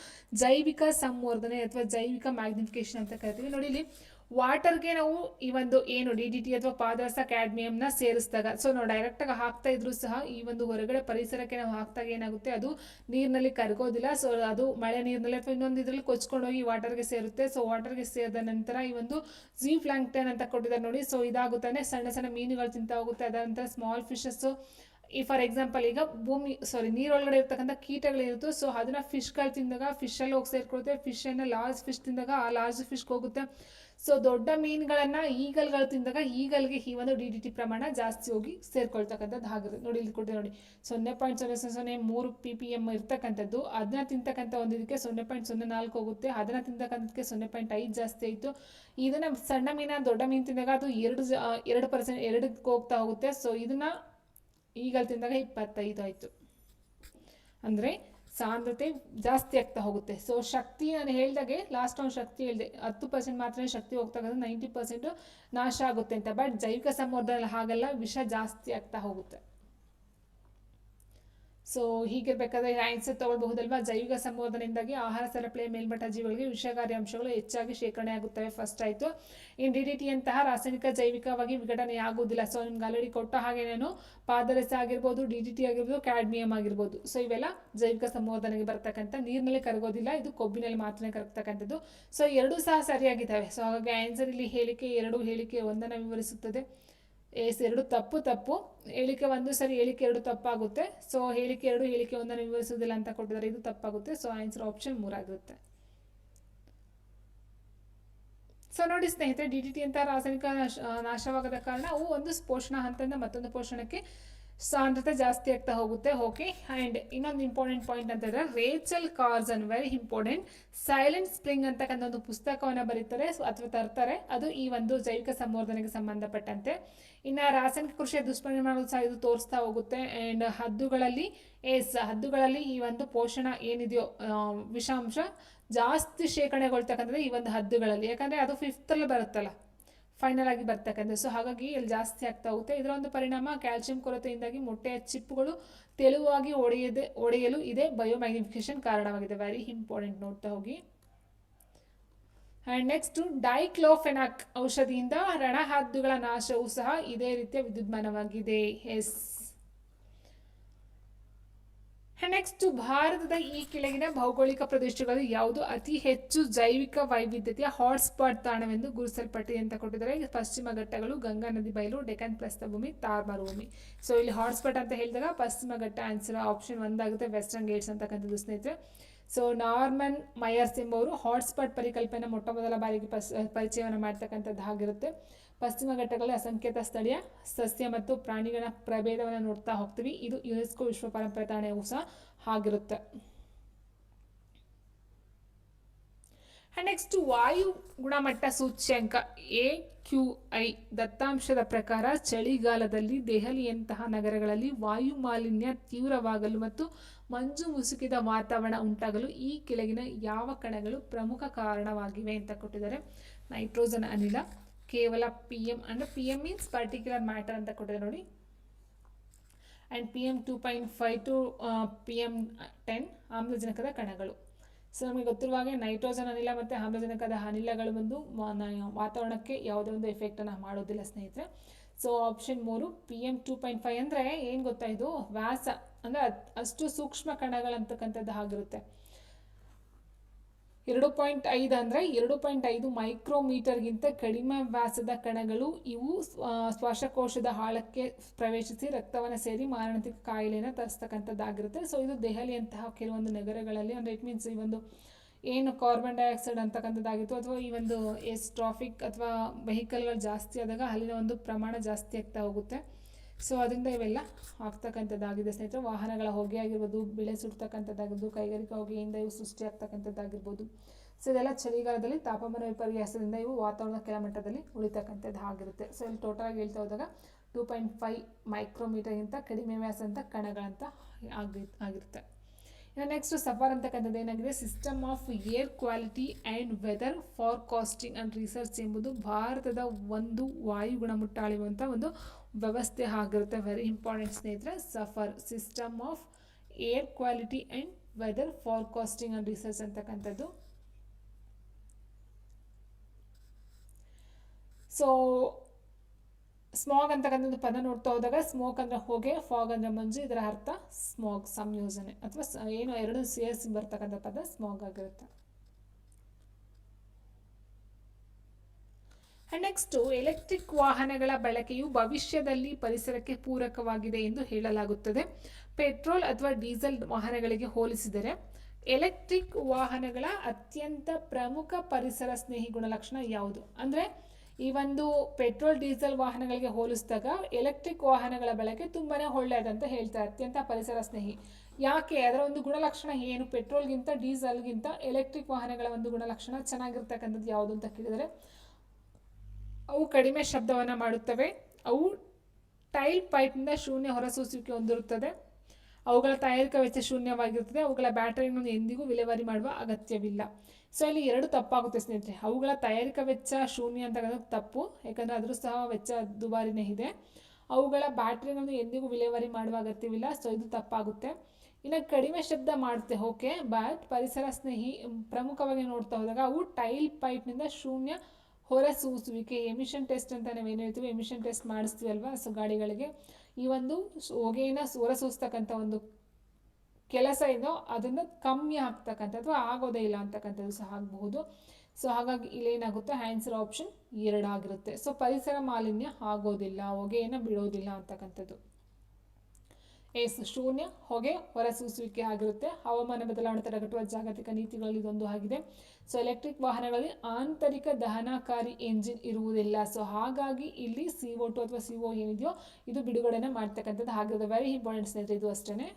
ಜೈವಿಕ ಸಂವರ್ಧನೆ ಅಥವಾ ಜೈವಿಕ ಮ್ಯಾಗ್ನಿಫಿಕೇಶನ್ ಅಂತ ಕರಿತೀವಿ. ನೋಡಿ ಇಲ್ಲಿ ವಾಟರ್ಗೆ ನಾವು ಈ ಒಂದು ಏನು DDT ಅಥವಾ ಪಾದರಸ, ಕ್ಯಾಡ್ಮಿಯಂನ ಸೇರಿಸಿದಾಗ, ಸೊ ನಾವು ಡೈರೆಕ್ಟಾಗಿ ಹಾಕ್ತಾ ಇದ್ರು ಸಹ ಈ ಒಂದು ಹೊರಗಡೆ ಪರಿಸರಕ್ಕೆ ನಾವು ಹಾಕ್ದಾಗ ಏನಾಗುತ್ತೆ, ಅದು ನೀರಿನಲ್ಲಿ ಕರಗೋದಿಲ್ಲ. ಸೊ ಅದು ಮಳೆ ನೀರಿನಲ್ಲಿ ಅಥವಾ ಇನ್ನೊಂದು ಇದರಲ್ಲಿ ಕೊಚ್ಕೊಂಡೋಗಿ ವಾಟರ್ಗೆ ಸೇರುತ್ತೆ. ಸೊ ವಾಟರ್ಗೆ ಸೇರಿದ ನಂತರ ಈ ಒಂದು ಝೀ ಪ್ಲಾಂಕ್ಟನ್ ಅಂತ ಕೊಟ್ಟಿದ್ದಾರೆ ನೋಡಿ. ಸೊ ಇದಾಗುತ್ತಾನೆ, ಸಣ್ಣ ಸಣ್ಣ ಮೀನುಗಳು ತಿಂತ ಹೋಗುತ್ತೆ. ಅದರ ನಂತರ ಸ್ಮಾಲ್ ಫಿಶಸ್ಸು, ಈ ಫಾರ್ ಎಕ್ಸಾಂಪಲ್ ಈಗ ನೀರೊಳಗಡೆ ಇರ್ತಕ್ಕಂಥ ಕೀಟಗಳಿರುತ್ತೆ. ಸೊ ಅದನ್ನ ಫಿಶ್ಗಳು ತಿಂದಾಗ ಫಿಶಲ್ಲಿ ಹೋಗಿ ಸೇರ್ಕೊಳುತ್ತೆ. ಫಿಶನ್ನು ಲಾರ್ಜ್ ಫಿಶ್ ತಿಂದಾಗ ಆ ಲಾರ್ಜ್ ಫಿಶ್ಗೆ ಹೋಗುತ್ತೆ. ಸೊ ದೊಡ್ಡ ಮೀನುಗಳನ್ನು ಈಗಲ್ಗಳು ತಿಂದಾಗ ಈಗಲ್ಗೆ ಈ ಒಂದು DDT ಪ್ರಮಾಣ ಜಾಸ್ತಿ ಹೋಗಿ ಸೇರ್ಕೊಳ್ತಕ್ಕಂಥದ್ದು ಆಗಿರುತ್ತೆ. ನೋಡಿ ಇಲ್ಲಿ ಕೊಟ್ಟಿದೆ ನೋಡಿ, 0.003 ppm ಇರ್ತಕ್ಕಂಥದ್ದು. ಅದನ್ನ ತಿಂತಕ್ಕಂಥ ಒಂದು ಇದಕ್ಕೆ 0.04 ಹೋಗುತ್ತೆ. ಅದನ್ನ ತಿಂತಕ್ಕಂಥದ್ದಕ್ಕೆ 0.5 ಜಾಸ್ತಿ ಆಯಿತು. ಇದನ್ನ ಸಣ್ಣ ಮೀನ ದೊಡ್ಡ ಮೀನು ತಿಂದಾಗ ಅದು 2% ಹೋಗ್ತಾ ಹೋಗುತ್ತೆ. ಸೊ ಇದನ್ನ ಈಗಲ್ ತಿಂದಾಗ 25 ಆಯಿತು. ಅಂದರೆ ಸಾಂದ್ರತೆ ಜಾಸ್ತಿ ಆಗ್ತಾ ಹೋಗುತ್ತೆ. ಸೊ ಶಕ್ತಿ ನಾನು ಹೇಳಿದಾಗೆ ಲಾಸ್ಟ್ ಒಂದು ಶಕ್ತಿ ಹೇಳಿದೆ, 10% ಮಾತ್ರ ಶಕ್ತಿ ಹೋಗ್ತಾ 90% ನಾಶ ಆಗುತ್ತೆ ಅಂತ. ಬಟ್ ಜೈವಿಕ ಸಂವರ್ಧನೆ ಹಾಗಲ್ಲ, ವಿಷ ಜಾಸ್ತಿ ಆಗ್ತಾ ಹೋಗುತ್ತೆ. ಸೊ ಹೀಗಿರ್ಬೇಕಾದ್ರೆ ಆನ್ಸರ್ ತಗೊಳ್ಬಹುದಲ್ವಾ. ಜೈವಿಕ ಸಂವರ್ಧನೆಯಿಂದಾಗಿ ಆಹಾರ ಸರಪಳಿಯ ಮೇಲ್ಮಟ್ಟ ಜೀವಿಗಳಿಗೆ ವಿಷಕಾರಿ ಅಂಶಗಳು ಹೆಚ್ಚಾಗಿ ಶೇಖರಣೆ ಆಗುತ್ತವೆ. ಫಸ್ಟ್ ಆಯಿತು. ಇನ್ನು DDT ಅಂತಹ ರಾಸಾಯನಿಕ ಜೈವಿಕವಾಗಿ ವಿಘಟನೆ ಆಗುವುದಿಲ್ಲ. ಸೊ ನಿಮ್ಗೆ ಆಲ್ರೆಡಿ ಕೊಟ್ಟ ಹಾಗೆ ನಾನು ಪಾದರಸ ಆಗಿರ್ಬೋದು, DDT ಆಗಿರ್ಬೋದು, ಕ್ಯಾಡ್ಮಿಯಂ ಆಗಿರ್ಬೋದು, ಸೊ ಇವೆಲ್ಲ ಜೈವಿಕ ಸಂವರ್ಧನೆಗೆ ಬರ್ತಕ್ಕಂಥ, ನೀರಿನಲ್ಲಿ ಕರಗೋದಿಲ್ಲ, ಇದು ಕೊಬ್ಬಿನಲ್ಲಿ ಮಾತ್ರ ಕರಗ್ತಕ್ಕಂಥದ್ದು. ಸೊ ಎರಡೂ ಸಹ ಸರಿಯಾಗಿದ್ದಾವೆ. ಸೊ ಹಾಗಾಗಿ ಆನ್ಸರ್ ಇಲ್ಲಿ ಹೇಳಿಕೆ 2 ಹೇಳಿಕೆ 1 ವಿವರಿಸುತ್ತದೆ. ಎರಡು ತಪ್ಪು ಹೇಳಿಕೆ 1 ಸರಿ, ಹೇಳಿಕೆ 2 ತಪ್ಪಾಗುತ್ತೆ. ಸೊ ಹೇಳಿಕೆ 2 ಹೇಳಿಕೆ 1 ವಿವರಿಸುವುದಿಲ್ಲ ಅಂತ ಕೊಟ್ಟಿದ್ದಾರೆ, ಇದು ತಪ್ಪಾಗುತ್ತೆ. ಸೊ ಆನ್ಸರ್ ಆಪ್ಷನ್ 3 ಆಗಿರುತ್ತೆ. ಸೊ ನೋಡಿ ಸ್ನೇಹಿತರೆ, DDT ಅಂತ ರಾಸಾಯನಿಕ ನಾಶವಾಗದ ಕಾರಣ ಅವು ಒಂದು ಪೋಷಣ ಹಂತದಿಂದ ಮತ್ತೊಂದು ಪೋಷಣಕ್ಕೆ ಸಾಂದ್ರತೆ ಜಾಸ್ತಿ ಆಗ್ತಾ ಹೋಗುತ್ತೆ. ಓಕೆ. ಆ್ಯಂಡ್ ಇನ್ನೊಂದು ಇಂಪಾರ್ಟೆಂಟ್ ಪಾಯಿಂಟ್ ಅಂತ ಹೇಳಿದ್ರೆ, Rachel Carson, very important, silent spring ಅಂತಕ್ಕಂಥ ಒಂದು ಪುಸ್ತಕವನ್ನು ಬರೀತಾರೆ ಅಥವಾ ತರ್ತಾರೆ. ಅದು ಈ ಒಂದು ಜೈವಿಕ ಸಂವರ್ಧನೆಗೆ ಸಂಬಂಧಪಟ್ಟಂತೆ. ಇನ್ನು ರಾಸಾಯನಿಕ ಕೃಷಿಯ ದುಷ್ಪರಿಣಾಮಗಳು ಸಹ ಇದು ತೋರಿಸ್ತಾ ಹೋಗುತ್ತೆ. ಆ್ಯಂಡ್ ಹದ್ದುಗಳಲ್ಲಿ ಈ ಒಂದು ಪೋಷಣ ಏನಿದೆಯೋ ವಿಷಾಂಶ ಜಾಸ್ತಿ ಶೇಖರಣೆಗೊಳ್ತಕ್ಕಂಥದ್ದು ಈ ಒಂದು ಹದ್ದುಗಳಲ್ಲಿ, ಯಾಕಂದರೆ ಅದು 5th ಬರುತ್ತಲ್ಲ, ಫೈನಲ್ ಆಗಿ ಬರ್ತಕ್ಕಂಥ. ಸೊ ಹಾಗಾಗಿ ಇಲ್ಲಿ ಜಾಸ್ತಿ ಆಗ್ತಾ ಹೋಗುತ್ತೆ. ಇದರ ಒಂದು ಪರಿಣಾಮ ಕ್ಯಾಲ್ಸಿಯಂ ಕೊರತೆಯಿಂದಾಗಿ ಮೊಟ್ಟೆಯ ಚಿಪ್ಪುಗಳು ತೆಳುವಾಗಿ ಒಡೆಯಲು ಇದೇ ಬಯೋಮ್ಯಾಗ್ನಿಫಿಕೇಶನ್ ಕಾರಣವಾಗಿದೆ. ವೆರಿ ಇಂಪಾರ್ಟೆಂಟ್, ನೋಡ್ತಾ ಹೋಗಿ. ಆ್ಯಂಡ್ ನೆಕ್ಸ್ಟ್, ಡೈಕ್ಲೋಫೆನಾಕ್ ಔಷಧಿಯಿಂದ ರಣಹದ್ದುಗಳ ನಾಶವೂ ಸಹ ಇದೇ ರೀತಿಯ ವಿದ್ಯುನ್ಮಾನವಾಗಿದೆ. ಎಸ್. ನೆಕ್ಸ್ಟ್, ಭಾರತದ ಈ ಕೆಳಗಿನ ಭೌಗೋಳಿಕ ಪ್ರದೇಶಗಳಲ್ಲಿ ಯಾವುದು ಅತಿ ಹೆಚ್ಚು ಜೈವಿಕ ವೈವಿಧ್ಯತೆಯ ಹಾಟ್ಸ್ಪಾಟ್ ತಾಣವೆಂದು ಗುರುತಿಸಲ್ಪಟ್ಟಿದೆ ಅಂತ ಕೊಟ್ಟಿದ್ದಾರೆ. ಪಶ್ಚಿಮ ಘಟ್ಟಗಳು, ಗಂಗಾ ನದಿ ಬಯಲು, ಡೆಕ್ಕನ್ ಪ್ರಸ್ಥಭೂಮಿ, ಥಾರ್ ಮರುಭೂಮಿ. ಸೊ ಇಲ್ಲಿ ಹಾಟ್ಸ್ಪಾಟ್ ಅಂತ ಹೇಳಿದಾಗ ಪಶ್ಚಿಮ ಘಟ್ಟ ಆನ್ಸರ್ ಆಪ್ಷನ್ 1 ಆಗುತ್ತೆ, ವೆಸ್ಟರ್ನ್ ಘಾಟ್ಸ್ ಅಂತಕ್ಕಂಥದ್ದು ಸ್ನೇಹಿತರೆ. ಸೊ ನಾರ್ಮನ್ ಮಯರ್ಸ್ ಎಂಬವರು ಹಾಟ್ಸ್ಪಾಟ್ ಪರಿಕಲ್ಪನೆ ಮೊಟ್ಟ ಮೊದಲ ಬಾರಿಗೆ ಪರಿಚಯವನ್ನು ಮಾಡ್ತಕ್ಕಂಥದ್ದಾಗಿರುತ್ತೆ. ಪಶ್ಚಿಮ ಘಟ್ಟಗಳಲ್ಲಿ ಅಸಂಖ್ಯಾತ ಸ್ಥಳೀಯ ಸಸ್ಯ ಮತ್ತು ಪ್ರಾಣಿಗಳ ಪ್ರಭೇದವನ್ನು ನೋಡ್ತಾ ಹೋಗ್ತೀವಿ. ಇದು ಯುನೆಸ್ಕೋ ವಿಶ್ವ ಪರಂಪರೆ ತಾಣವೂ ಸಹ ಆಗಿರುತ್ತೆ. ನೆಕ್ಸ್ಟ್, ವಾಯು ಗುಣಮಟ್ಟ ಸೂಚ್ಯಂಕ AQI ದತ್ತಾಂಶದ ಪ್ರಕಾರ ಚಳಿಗಾಲದಲ್ಲಿ ದೆಹಲಿಯಂತಹ ನಗರಗಳಲ್ಲಿ ವಾಯು ಮಾಲಿನ್ಯ ತೀವ್ರವಾಗಲು ಮತ್ತು ಮಂಜು ಮುಸುಕಿದ ವಾತಾವರಣ ಉಂಟಾಗಲು ಈ ಕೆಳಗಿನ ಯಾವ ಕಣಗಳು ಪ್ರಮುಖ ಕಾರಣವಾಗಿವೆ ಅಂತ ಕೊಟ್ಟಿದ್ದಾರೆ. ನೈಟ್ರೋಜನ್ ಅನಿಲ, ಕೇವಲ PM ಅಂದರೆ PM ಮೀನ್ಸ್ ಪರ್ಟಿಕ್ಯುಲರ್ ಮ್ಯಾಟರ್ ಅಂತ ಕೊಟ್ಟಿದ್ದಾರೆ ನೋಡಿ, ಆ್ಯಂಡ್ PM 2.5 ಟು PM10 ಆಮ್ಲಜನಕದ ಕಣಗಳು. ಸೊ ನಮಗೆ ಗೊತ್ತಿರುವ ಹಾಗೆ ನೈಟ್ರೋಜನ್ ಅನಿಲ ಮತ್ತು ಆಮ್ಲಜನಕದ ಅನಿಲಗಳು ಬಂದು ವಾತಾವರಣಕ್ಕೆ ಯಾವುದೇ ಒಂದು ಎಫೆಕ್ಟನ್ನು ಮಾಡೋದಿಲ್ಲ ಸ್ನೇಹಿತರೆ. ಸೊ ಆಪ್ಷನ್ 3 PM 2.5 ಅಂದರೆ ಏನು ಗೊತ್ತಾ, ಇದು ವ್ಯಾಸ ಅಂದರೆ ಅಷ್ಟು ಸೂಕ್ಷ್ಮ ಕಣಗಳಂತಕ್ಕಂಥದ್ದು ಆಗಿರುತ್ತೆ. 2.5 ಅಂದರೆ 2.5 ಮೈಕ್ರೋಮೀಟರ್ಗಿಂತ ಕಡಿಮೆ ವ್ಯಾಸದ ಕಣಗಳು. ಇವು ಶ್ವಾಸಕೋಶದ ಆಳಕ್ಕೆ ಪ್ರವೇಶಿಸಿ ರಕ್ತವನ್ನು ಸೇರಿ ಮಾರಣಾಂತಿಕ ಕಾಯಿಲೆಯನ್ನು ತರಿಸ್ತಕ್ಕಂಥದ್ದಾಗಿರುತ್ತೆ. ಸೊ ಇದು ದೆಹಲಿಯಂತಹ ಕೆಲವೊಂದು ನಗರಗಳಲ್ಲಿ ಅಂದರೆ ಇಟ್ ಮೀನ್ಸ್ ಈ ಒಂದು ಏನು ಕಾರ್ಬನ್ ಡೈಆಕ್ಸೈಡ್ ಅಂತಕ್ಕಂಥದ್ದಾಗಿತ್ತು ಅಥವಾ ಈ ಒಂದು ಟ್ರಾಫಿಕ್ ಅಥವಾ ವೆಹಿಕಲ್ಗಳು ಜಾಸ್ತಿ ಆದಾಗ ಅಲ್ಲಿನ ಒಂದು ಪ್ರಮಾಣ ಜಾಸ್ತಿ ಆಗ್ತಾ ಹೋಗುತ್ತೆ. ಸೊ ಅದರಿಂದ ಇವೆಲ್ಲ ಆಗ್ತಕ್ಕಂಥದ್ದಾಗಿದೆ ಸ್ನೇಹಿತರೆ. ವಾಹನಗಳ ಹೊಗೆ ಆಗಿರ್ಬೋದು, ಬೆಳೆ ಸುಡ್ತಕ್ಕಂಥದ್ದಾಗಿರ್ಬೋದು, ಕೈಗಾರಿಕಾ ಹೊಗೆಯಿಂದ ಇವು ಸೃಷ್ಟಿ ಆಗ್ತಕ್ಕಂಥದ್ದಾಗಿರ್ಬೋದು. ಸೊ ಇದೆಲ್ಲ ಚಳಿಗಾಲದಲ್ಲಿ ತಾಪಮಾನ ವಿಪರ್ಯಾಸದಿಂದ ಇವು ವಾತಾವರಣದ ಕೆಳಮಟ್ಟದಲ್ಲಿ ಉಳಿತಕ್ಕಂಥದ್ದು ಆಗಿರುತ್ತೆ. ಸೊ ಇಲ್ಲಿ ಟೋಟಲ್ ಆಗಿ ಹೇಳ್ತಾ ಹೋದಾಗ 2.5 ಮೈಕ್ರೋಮೀಟರ್ಗಿಂತ ಕಡಿಮೆ ವ್ಯಾಸ ಅಂತ ಕಣಗಳಂತ ಆಗಿರುತ್ತೆ. ಇನ್ನು ನೆಕ್ಸ್ಟ್ ಸಫರ್ ಅಂತಕ್ಕಂಥದ್ದು ಏನಾಗಿದೆ, system of air quality and weather forecasting and research ಎಂಬುದು ಭಾರತದ ಒಂದು ವಾಯು ಗುಣಮಟ್ಟ ಅಳೆಯುವಂಥ ಒಂದು ವ್ಯವಸ್ಥೆ ಆಗಿರುತ್ತೆ. ವೆರಿ ಇಂಪಾರ್ಟೆಂಟ್ ಸ್ನೇಹಿತರೆ. SAFAR, system of air quality and weather forecasting and research ಅಂತಕ್ಕಂಥದ್ದು. ಸೊ ಸ್ಮಾಗ್ ಅಂತಕ್ಕಂಥದ್ದು ಪದ ನೋಡ್ತಾ ಹೋದಾಗ ಸ್ಮೋಕ್ ಅಂದರೆ ಹೊಗೆ, ಫಾಗ್ ಅಂದರೆ ಮಂಜು, ಇದರ ಅರ್ಥ ಸ್ಮಾಗ್ ಸಂಯೋಜನೆ ಅಥವಾ ಏನು ಎರಡು ಸೇರಿಸಿ ಬರ್ತಕ್ಕಂಥ ಪದ ಸ್ಮಾಗ್ ಆಗಿರುತ್ತೆ. ನೆಕ್ಸ್ಟ್, ಎಲೆಕ್ಟ್ರಿಕ್ ವಾಹನಗಳ ಬಳಕೆಯು ಭವಿಷ್ಯದಲ್ಲಿ ಪರಿಸರಕ್ಕೆ ಪೂರಕವಾಗಿದೆ ಎಂದು ಹೇಳಲಾಗುತ್ತದೆ. ಪೆಟ್ರೋಲ್ ಅಥವಾ ಡೀಸೆಲ್ ವಾಹನಗಳಿಗೆ ಹೋಲಿಸಿದರೆ ಎಲೆಕ್ಟ್ರಿಕ್ ವಾಹನಗಳ ಅತ್ಯಂತ ಪ್ರಮುಖ ಪರಿಸರ ಸ್ನೇಹಿ ಗುಣಲಕ್ಷಣ ಯಾವುದು? ಅಂದರೆ ಈ ಒಂದು ಪೆಟ್ರೋಲ್ ಡೀಸೆಲ್ ವಾಹನಗಳಿಗೆ ಹೋಲಿಸಿದಾಗ ಎಲೆಕ್ಟ್ರಿಕ್ ವಾಹನಗಳ ಬಳಕೆ ತುಂಬಾ ಒಳ್ಳೆಯದಂತ ಹೇಳ್ತಾರೆ, ಅತ್ಯಂತ ಪರಿಸರ ಸ್ನೇಹಿ. ಯಾಕೆ? ಅದರ ಒಂದು ಗುಣಲಕ್ಷಣ ಏನು? ಪೆಟ್ರೋಲ್ಗಿಂತ ಡೀಸೆಲ್ಗಿಂತ ಎಲೆಕ್ಟ್ರಿಕ್ ವಾಹನಗಳ ಒಂದು ಗುಣಲಕ್ಷಣ ಚೆನ್ನಾಗಿರ್ತಕ್ಕಂಥದ್ದು ಯಾವುದು ಅಂತ ಕೇಳಿದರೆ, ಅವು ಕಡಿಮೆ ಶಬ್ದವನ್ನು ಮಾಡುತ್ತವೆ, ಅವು ಟೈಲ್ ಪೈಪ್ನಿಂದ ಶೂನ್ಯ ಹೊರಸೂಸುವಿಕೆ ಹೊಂದಿರುತ್ತದೆ, ಅವುಗಳ ತಯಾರಿಕಾ ವೆಚ್ಚ ಶೂನ್ಯವಾಗಿರುತ್ತದೆ, ಅವುಗಳ ಬ್ಯಾಟರಿಯನ್ನು ಎಂದಿಗೂ ವಿಲೇವಾರಿ ಮಾಡುವ ಅಗತ್ಯವಿಲ್ಲ. ಸೊ ಇಲ್ಲಿ ಎರಡು ತಪ್ಪಾಗುತ್ತೆ ಸ್ನೇಹಿತರೆ. ಅವುಗಳ ತಯಾರಿಕಾ ವೆಚ್ಚ ಶೂನ್ಯ ಅಂತಕ್ಕಂಥದ್ದು ತಪ್ಪು, ಯಾಕಂದರೆ ಅದರೂ ಸಹ ವೆಚ್ಚ ದುಬಾರಿನೇ ಇದೆ. ಅವುಗಳ ಬ್ಯಾಟ್ರಿಗಳನ್ನು ಎಂದಿಗೂ ವಿಲೇವಾರಿ ಮಾಡುವ ಅಗತ್ಯವಿಲ್ಲ, ಸೊ ಇದು ತಪ್ಪಾಗುತ್ತೆ. ಇನ್ನು ಕಡಿಮೆ ಶಬ್ದ ಮಾಡುತ್ತೆ, ಓಕೆ, ಬಟ್ ಪರಿಸರ ಸ್ನೇಹಿ ಪ್ರಮುಖವಾಗಿ ನೋಡ್ತಾ ಹೋದಾಗ ಅವು ಟೈಲ್ ಪೈಪ್ನಿಂದ ಶೂನ್ಯ ಹೊರಸೂಸುವಿಕೆ, ಎಮಿಷನ್ ಟೆಸ್ಟ್ ಅಂತ ನಾವೇನು ಹೇಳ್ತೀವಿ, ಎಮಿಷನ್ ಟೆಸ್ಟ್ ಮಾಡಿಸ್ತೀವಿ ಅಲ್ವಾ, ಸೊ ಗಾಡಿಗಳಿಗೆ ಈ ಒಂದು ಹೊಗೆಯನ್ನು ಹೊರಸೂಸ್ತಕ್ಕಂಥ ಒಂದು ಕೆಲಸ ಏನೋ ಅದನ್ನು ಕಮ್ಮಿ ಆಗ್ತಕ್ಕಂಥ ಅಥವಾ ಆಗೋದೇ ಇಲ್ಲ ಅಂತಕ್ಕಂಥದ್ದು ಸಹ ಆಗಬಹುದು. ಸೊ ಹಾಗಾಗಿ ಇಲ್ಲೇನಾಗುತ್ತೆ, ಆನ್ಸರ್ ಆಪ್ಷನ್ 2 ಆಗಿರುತ್ತೆ. ಸೊ ಪರಿಸರ ಮಾಲಿನ್ಯ ಆಗೋದಿಲ್ಲ, ಹೊಗೆಯನ್ನು ಬಿಡೋದಿಲ್ಲ ಅಂತಕ್ಕಂಥದ್ದು. ಶೂನ್ಯ ಹೊಗೆ ಹೊರಸೂಸುವಿಕೆ ಆಗಿರುತ್ತೆ. ಹವಾಮಾನ ಬದಲಾವಣೆ ತಡೆಗಟ್ಟುವ ಜಾಗತಿಕ ನೀತಿಗಳಲ್ಲಿ ಇದೊಂದು ಆಗಿದೆ. ಸೊ ಎಲೆಕ್ಟ್ರಿಕ್ ವಾಹನಗಳಲ್ಲಿ ಆಂತರಿಕ ದಹನಕಾರಿ ಎಂಜಿನ್ ಇರುವುದಿಲ್ಲ. ಸೊ ಹಾಗಾಗಿ ಇಲ್ಲಿ CO2 ಅಥವಾ CO ಏನಿದೆಯೋ ಇದು ಬಿಡುಗಡೆನ ಮಾಡ್ತಕ್ಕಂಥದ್ದು ಆಗಿರುತ್ತೆ. ವೆರಿ ಇಂಪಾರ್ಟೆಂಟ್ ಸ್ನೇಹಿತರೆ, ಇದು ಅಷ್ಟೇ.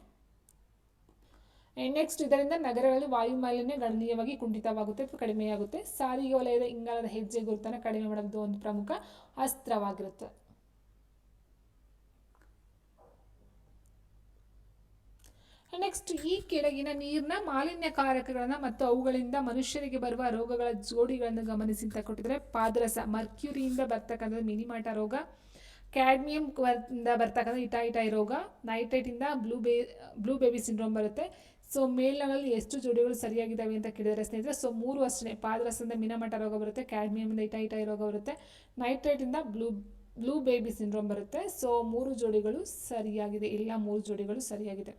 ನೆಕ್ಸ್ಟ್, ಇದರಿಂದ ನಗರಗಳಲ್ಲಿ ವಾಯು ಮಾಲಿನ್ಯ ಗಣನೀಯವಾಗಿ ಕುಂಠಿತವಾಗುತ್ತೆ ಅಥವಾ ಕಡಿಮೆಯಾಗುತ್ತೆ. ಸಾರಿಗೆ ವಲಯದ ಇಂಗಾಲದ ಹೆಜ್ಜೆ ಗುರುತನ್ನು ಕಡಿಮೆ ಮಾಡೋದು ಒಂದು ಪ್ರಮುಖ ಅಸ್ತ್ರವಾಗಿರುತ್ತೆ. ನೆಕ್ಸ್ಟ್, ಈ ಕೆಳಗಿನ ನೀರಿನ ಮಾಲಿನ್ಯಕಾರಕಗಳನ್ನು ಮತ್ತು ಅವುಗಳಿಂದ ಮನುಷ್ಯರಿಗೆ ಬರುವ ರೋಗಗಳ ಜೋಡಿಗಳನ್ನು ಗಮನಿಸಿ ಅಂತ ಕೊಟ್ಟಿದ್ದಾರೆ. ಪಾದರಸ, ಮರ್ಕ್ಯೂರಿಯಿಂದ ಬರ್ತಕ್ಕಂಥದ್ದು ಮಿನಿಮಾಟ ರೋಗ, ಕ್ಯಾಡ್ಮಿಯಂ ಇಂದ ಬರ್ತಕ್ಕಂಥ ಇಟಾಯಿಟಾಯಿ ರೋಗ, ನೈಟ್ರೇಟಿಂದ ಬ್ಲೂ ಬೇಬಿ ಸಿಂಡ್ರೋಮ್ ಬರುತ್ತೆ. ಸೊ ಮೇಲ್ನಲ್ಲಿ ಎಷ್ಟು ಜೋಡಿಗಳು ಸರಿಯಾಗಿದ್ದಾವೆ ಅಂತ ಕೇಳಿದರೆ ಸ್ನೇಹಿತರೆ, ಸೊ 3 ಅಷ್ಟೇ. ಪಾದರಸದಿಂದ ಮಿನಿಮಾಟ ರೋಗ ಬರುತ್ತೆ, ಕ್ಯಾಡ್ಮಿಯಮಿಂದ ಇಟಾಯಿಟಾಯಿ ರೋಗ ಬರುತ್ತೆ, ನೈಟ್ರೇಟಿಂದ ಬ್ಲೂ ಬೇಬಿ ಸಿಂಡ್ರೋಮ್ ಬರುತ್ತೆ. ಸೊ 3 ಜೋಡಿಗಳು ಸರಿಯಾಗಿದೆ, ಇಲ್ಲ 3 ಜೋಡಿಗಳು ಸರಿಯಾಗಿದೆ.